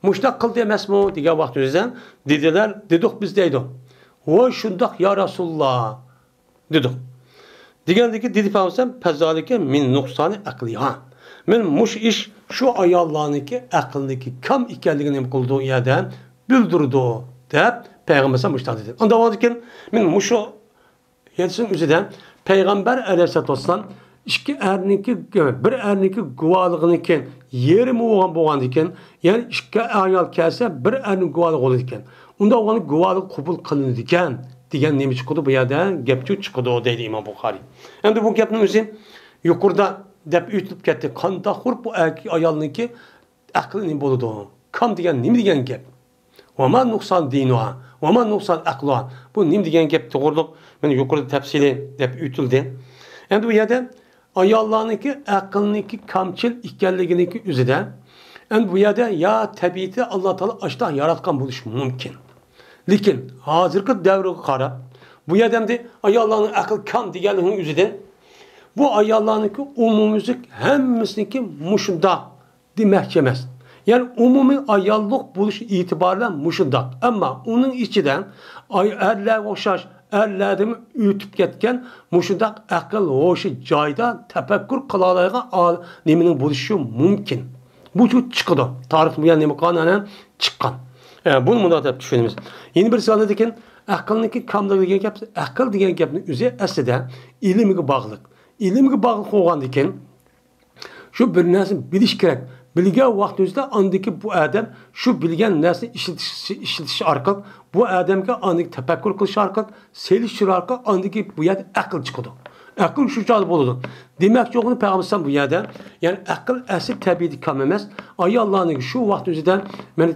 Muştak kıldı emas mı diye vaktimizden dediler, dedik biz deydi. O şundak ya Resulullah dedik. Degandaki dedi Peygamber pezalike min nuksani akliha. Men muş iş şu ayallarınki aklındaki kam ikenligini kıldığı yerden bildirdi deb Peygamber muştak dedi. Onda varken men muşu yetsin üzerinde Peygamber Aleyhisselatü Vesselam ikki erninki bir erniki guvalığınıken yeri mi olgan diken yani ikki ayal kelse bir ernin guvalığı olur diken. Onda onun guvalığı kabul kılınır diken diyen nemi çıkıyordu bu yerden gepçü çıkıyordu deydi İmam Bukhari. Hem bu gepnin özü yukarıda dep ütüp gitti. Kanda hur bu ayalınki aklı ne boludu. Kam diyen nemi diyen gep. Ama nuksan dinuha. Ama nuksan akluha. Bu nemi diyen gep doğruluk. Yani yukarıda tepsili dep ütüldü. Hem bu yerden ayallarınki aklınki kamçıl ikelliginiki üzerinde. Hem bu yerden ya tabiati Allah Teala açtan yaratkan buluş mümkün. Lekin hazırki devri qarab, bu yerden de ayallarının akıl kam deganliginin üzerinde bu ayallarınki umumizlik hemmisiniki muşunda demek emas. Yani umumi ayallık buluş itibariyle muşundak. Ama onun içinden erler oxşaş, erlerim ütüp ketken muşundak akıl hoşu cayda tefekkür kılalayga neminin buluşu mümkün. Bu çok çıkıdı. Tarih bu yani kananen çıkan. Bunu muhatap düşünümüz. Yeni bir sırada diken akılınki kamlığı degen gap, akıl degen gapning üzü aslida ilimga bağlıq. İlimga bağlıq olgan diken şu bir narsa bilish kerak. Bilgan vaqtimizda andaki bu adam şu bilgan narsa işletish orqali bu adamga andaki tafakkur qilish orqali selish orqali andaki bu yerda aql chiqadi. Aql shunchalik bo'ladi. Demak, yo'qni Payg'ambar bu yerda, ya'ni aql asl tabiiy kam emas. Allohning shu vaqt o'zidan meni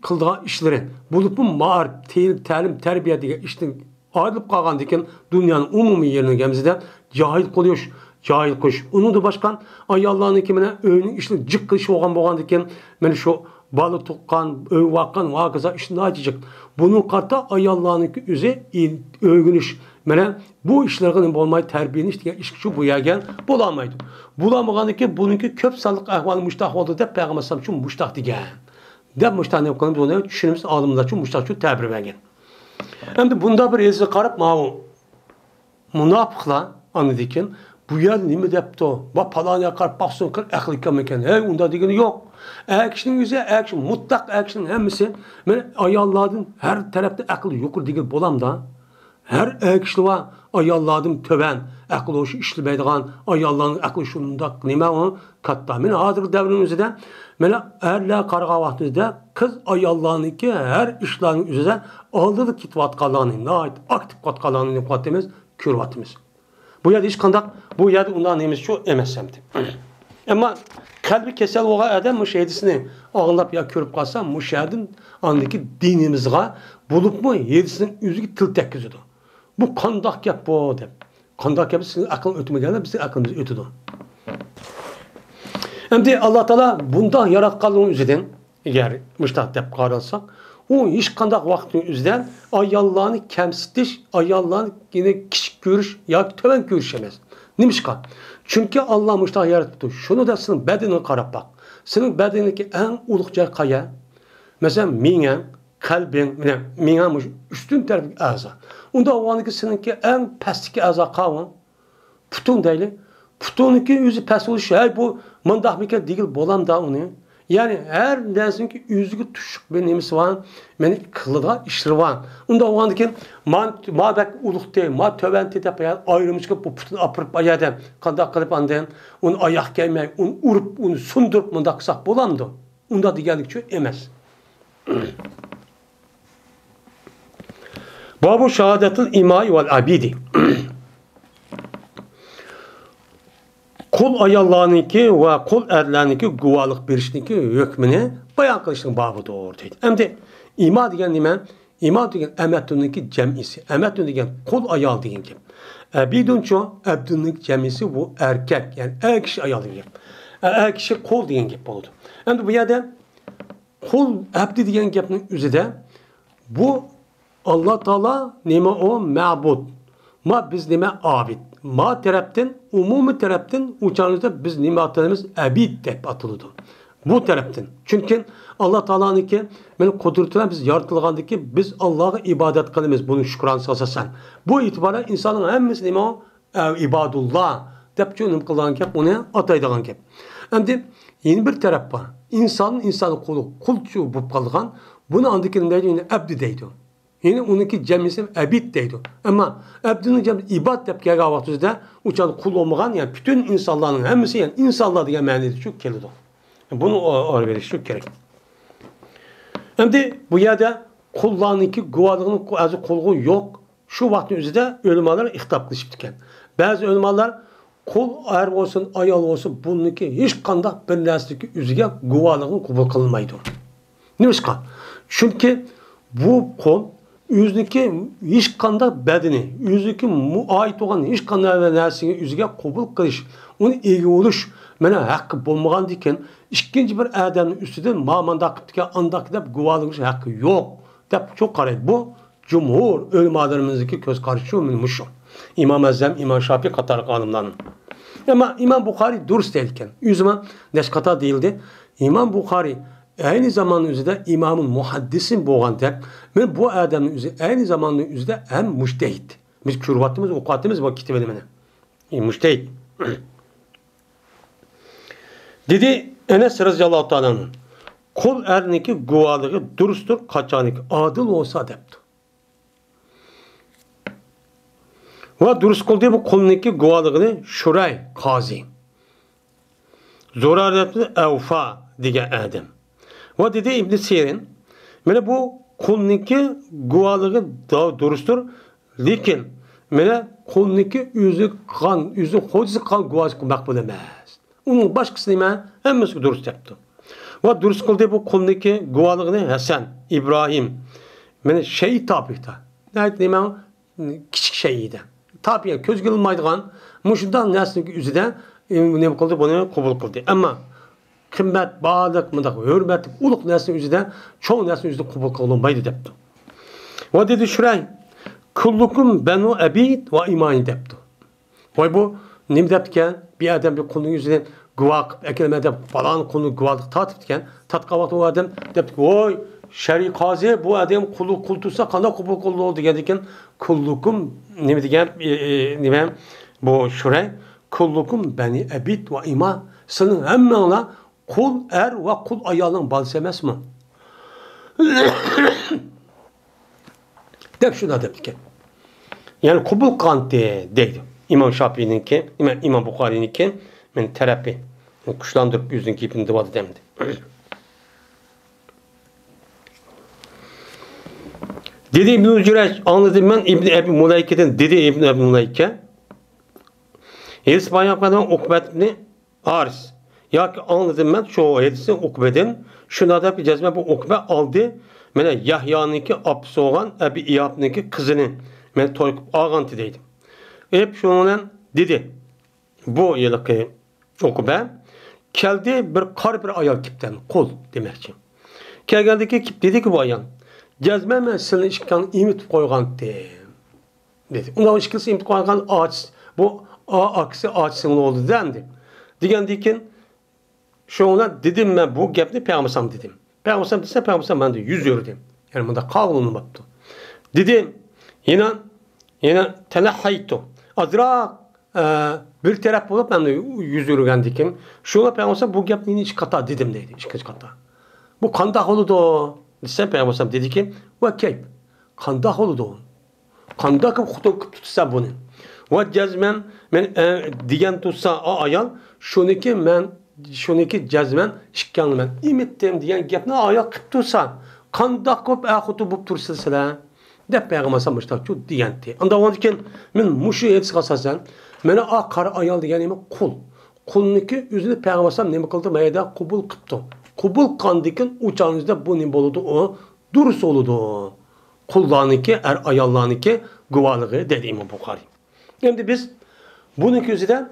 qildigan ishlari, bo'lib bu ma'rif, ta'lim, tarbiya degan ishdan ayrılıb qalgan ekan, dunyoning umumiy yerini gamizda jahil qo'yish, jahil qo'yish. Uni da boshqa ayollarniki mana uyning ishini jiq qilish bo'lgan ekan, mana shu balı tuqqan, öv vaqqan, vaqıza ishni ajik. Bunun qarta ayollarniki o'zi o'rganish. Mana bu ishlarga bo'lmay tarbiyanish degan ish shu bu yerga bo'lamaydi. Bo'lamaganiki buniki ko'p sonliq ahvol mushtaq bo'ldi deb Payg'ambar sollallohu alayhi vasallam mushtaq degan. Deb mushtaqni qilib buni tushunimiz olimlar uchun mushtaq shu ta'bir bergan. Endi bunda bir yezi qarab ma'lum munofiqlar anladıkin bu yer nima debdi? Va paloniya qarab baxsun qil aqli kam ekan. Hey unda degani yo'q. Akishning o'zi action mutlaq actionning hammasi men ayollarning har tarafda aqli yo'q degan bo'lamda. Her akishli va ayollarning töven aqli o'sha ishlamaydigan ayollarning aqli shundoq nima u katta. Men hozir davrimizda mana erlar qarg'a vaqtida qiz ayollarniki har ishlarning o'zidan oldida ketayotganlarni, nayt aktiv qotganlarni qotimiz, ko'ryapmiz. Bu yerda hech qanday bu yerda undan nemiz shu emas hamdi. Ama kalbi kesel olan adam müşahidesini ağırlap ya körüp kalsa müşahidin andaki dinimizde bulup mu yedisinin yüzü til tekkizdi. Bu kandak yap bu dem. Kandak yapı sizin aklın ötüme geldi, bizim aklımız ötüdü. Hem de Allah Teala bunda yaratkanlığın üzerinden eğer müştahit dep qaralsak, o hiç kandak vaktin üzerinden ayallarını kemsitiş, ayallarını yine küçük görüş ya töven görüşemez. Nimişka? Çünkü Allah müştah yarattı. Şunu da senin bedenine qarab bak. Senin bedenindeki en ulukça kaya, mesela mingen, kalbin, mingen üstün tarafı ağza. Onda o anki seninki en pastiki ağza kavan, putun değil. Putununki yüzü past oluş, bu mandak bir değil bolam da onu. Yani her dersinki yüzü düşük bir nemisi var, beni kılıda işleri var. Onda o anki ma bek ulukte, ma töventi de ayrılmış ki bu putunu apırıp ayadan, kandak kılıp andan, onu ayak gelmeyi, onu urup, onu sundurup mandak kısak bolamdı. Onda digeldikçe emez. Babu şehadetin imai vel abidi. Kul ayallarınki ve kul erlerninki guvalık berişninki hükmünü bayan kılışının babı doğru deydi. Hem de ima degen nime? İma degen emetununki cemisi. Emetun degen kul ayal degen kim? Abidun ço abdununki cemisi bu erkek. Yani er kişi ayal degen. Er kişi kul degen gibi oldu. Hem de bu yerde kul abdi degen gapning üzerinde bu Allah Taala nima o ma'bud. Ma biz nima abid. Ma tarafdan, umumi tarafdan uçağınızda biz nima atılımız abid deb atıldı. Bu tarafdan. Çünkü Allah Taala'nınki men kudretine biz yaratılgandaki biz Allah'a ibadet kılımız. Bunu şükran sasasan. Bu itibaren insanın hemmesi nima o? İbadullah. Dep çoğunum kılan kep onu ataydıgan kep. Şimdi yeni bir taraf var. İnsanın kulçu bu kalgan. Bunu andaki neydi? Yine abdi deydi. Yine onunki cemisi abid deydi. Ama abdinin cemisi ibad dep gelgen vaktizde uçan kul olmayan yani bütün insanların hemmesi yani insanlar diye manada çok kelidi. Bunu öğrenmek çok gerek. Şimdi bu yerde kullarınki guvalığının azı kulluğu yok. Şu vaktin üzerinde ölümalar ihtaplaşıptıken. Bazı ölümalar kul er olsun, ayal olsun bununki hiç kandak bir nesli üzerine guvalığını kabul kılmaydı. Niçin? Çünkü bu kul yüzdeki hiç kandak bedeni, yüzdeki ait olan hiç kandak nesli üzerine kabul kılış, onu iyi oluş, bana hakkı bulmagan diken, ikinci bir adamın üstünden mamanda kıptıken andak dep guvalığın hakkı yok. Dep çok karaydı. Bu cumhur ölümalarımızdaki göz karşı olmuş. İmam Azam, İmam Şafii katar kanımlarının. Ama İmam Bukhari dürüst değilken, yüzüme neşkata değildi. İmam Bukhari aynı zamanda üzerinde imamın muhaddisin boğan tek, ben bu adamın üzerinde aynı zamanda üzerinde hem müştehit. Biz kürvatımız, ukatımız vakiti verimine. Müştehit. Dedi Enes Raziyallahu Teala'nın kul erniki guvalığı dürüsttür, kaçanık adil olsa depti. Ve dürüst kul diye bu kulunki guvalığını şuray kazi. Zorar depti evfa diye adam. Ve dedi İbn Sirin, mene bu kulunki guvalığı da dürüsttür, lakin mene kulunki yüzü hocası kan guvazı makbul emez. Onun başkasını hemen hemmesi dürüst yaptı. Ve dürüst kıldı bu kulundaki guvalığını Hasan, İbrahim, mene şeyi tapıkta. Neydi hemen küçük şeyiydi. Tabiye köz görülmeydiğen, muşundan nesli üzerinde ne kıldı bunu kabul kıldı. Ama kıymet, bağlılık, hürmet, uluk nesli üzerinde çoğu nesli üzerinde kabul kılınmaydı depti. Ve dedi şuraya, kullukum benu abid ve imani depti. Ve bu ne deptiken bir adam bir kulun yüzünden guvak, eklemede falan kulu guvalık tatıpken, tatka vakti o adam depti ki, oy şer'i kazi bu adam kulu kultursa kanda kubul kullu oldu geldikken kullukum ne diyeceğim bu şuraya kullukum beni abid ve iman senin hemen ona kul er ve kul ayalın balsemez mi? Dep şuna deptiken. Yani kubul kantı deydi. İmam Şafii'ninki, İmam Bukhari'ninki men terapi. Kuşlandırıp yüzün kipini dıvadı demdi. Dedi İbn-i Cüreş, anladım ben İbn-i Ebi Muleyke'den, dedi İbn-i Ebi Muleyke. Hedis bayaklardan Ukbet'ni Haris. Ya ki anladım ben şu hedisi Ukbet'in. Şuna da bir cezme bu Ukbe aldı. Mene Yahya'nınki apsı olan Ebi İyab'ninki kızını. Men toykup ağantı deydim. Hep şununla dedi. Bu yılki Ukbe geldi bir kar bir ayal kipten kul demekçi. Gelgeldeki kip dedi ki bu ayal cezme meselini işkan imit koygan dedi. Ondan işkisi imit koygan ağaç bu aksi ağaçsın oldu dendi. Digendikin şuna dedim ben bu gepni peygambersam dedim. Peygambersam dese peygambersam ben de 100 euro dedim. Yani bunda kavlunu baktı. Dedim yine telahaytu. Azra bir taraf olup ben de 100 euro gendikim. Şuna peygambersam bu gepni iç kata dedim dedi. İç kata. Bu kandak oldu. Dese peygambersam dedi ki ve keyf. Kandak oldu. Kandak kutup tutsa bunu. Ve cezmen men diyen tutsa ayal şuniki cezmen şikkanlı men imittim diyen gepni ayal kıp tutsa kandak kup akutu bup tursılsıla de peygambersam müştak şu diyenti. Anda o diken men muşu etsi kasasan mene akar ayal diyen kul. Kuluniki yüzünü peygambersam ne kıldı meyda kubul kıptı. Kubul kandikin uçağınızda bu ne boludu o durus oludu. Kullanıki ayallanıki guvalığı dedi İmam Bukhari. Şimdi biz bunun yüzünden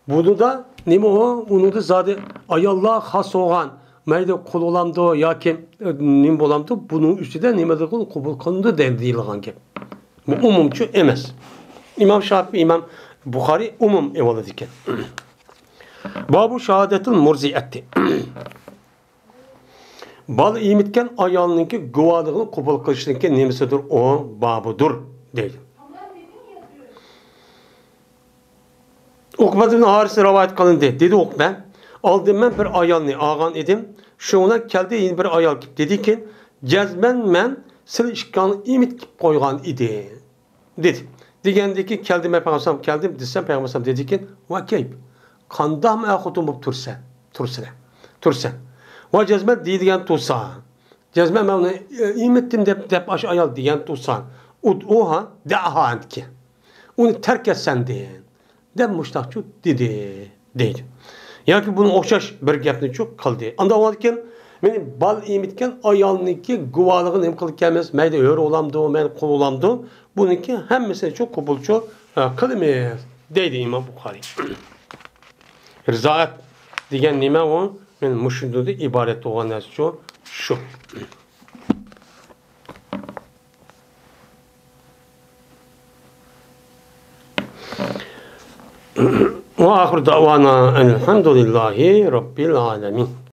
bunu da ne mi o? Onu da zaten ayallah has olan mayda qul olamdı yoki nim bo'lamdi, buning ustida nimadir qabul qilindi deyilgan gap. Bu umumchi emas. İmam Şafii, İmam Buxoriy umum evoladi ekan. Babu shahodatul murziati. Bal emitgan ayolninki guvohligini qabul qilishniki nimasidir? O babudur deydi. Uqba ibn Haris rivoyat qilindi. Dedi Uqba, oldin men bir ayolni olgan edim. Shuna keldi yana bir ayol kelib dediki, "Jazman men sil ishkonni emit qilib qo'ygan edi." dedi. Degandiki keldim payg'ambar keldim desam payg'ambar dediki, "Va kayb. Qandoq ma'xutum bo'lib tursa. Va jazman deydigan tursa. Jazman men uni emitdim deb ash ayol degan tursa. Uha da'ha antki. Uni tark etsan deb mushtaqchu dedi deydi. Yoki buni o'xshash bir gapni cho'q qildi. Unda o'lgan meni bal emitgan ayolniki guvohligini nima qilib kelmas, mayda o'ri olamdi, men qul olamdi. Buniki hammasini cho'q qabulchu qilmaymiz deydi İmam Buxoriy. Rizoat degan nima u? Men mushundan iborat bo'lgan narsa shu. وآخر دعوانا أن الحمد لله رب العالمين.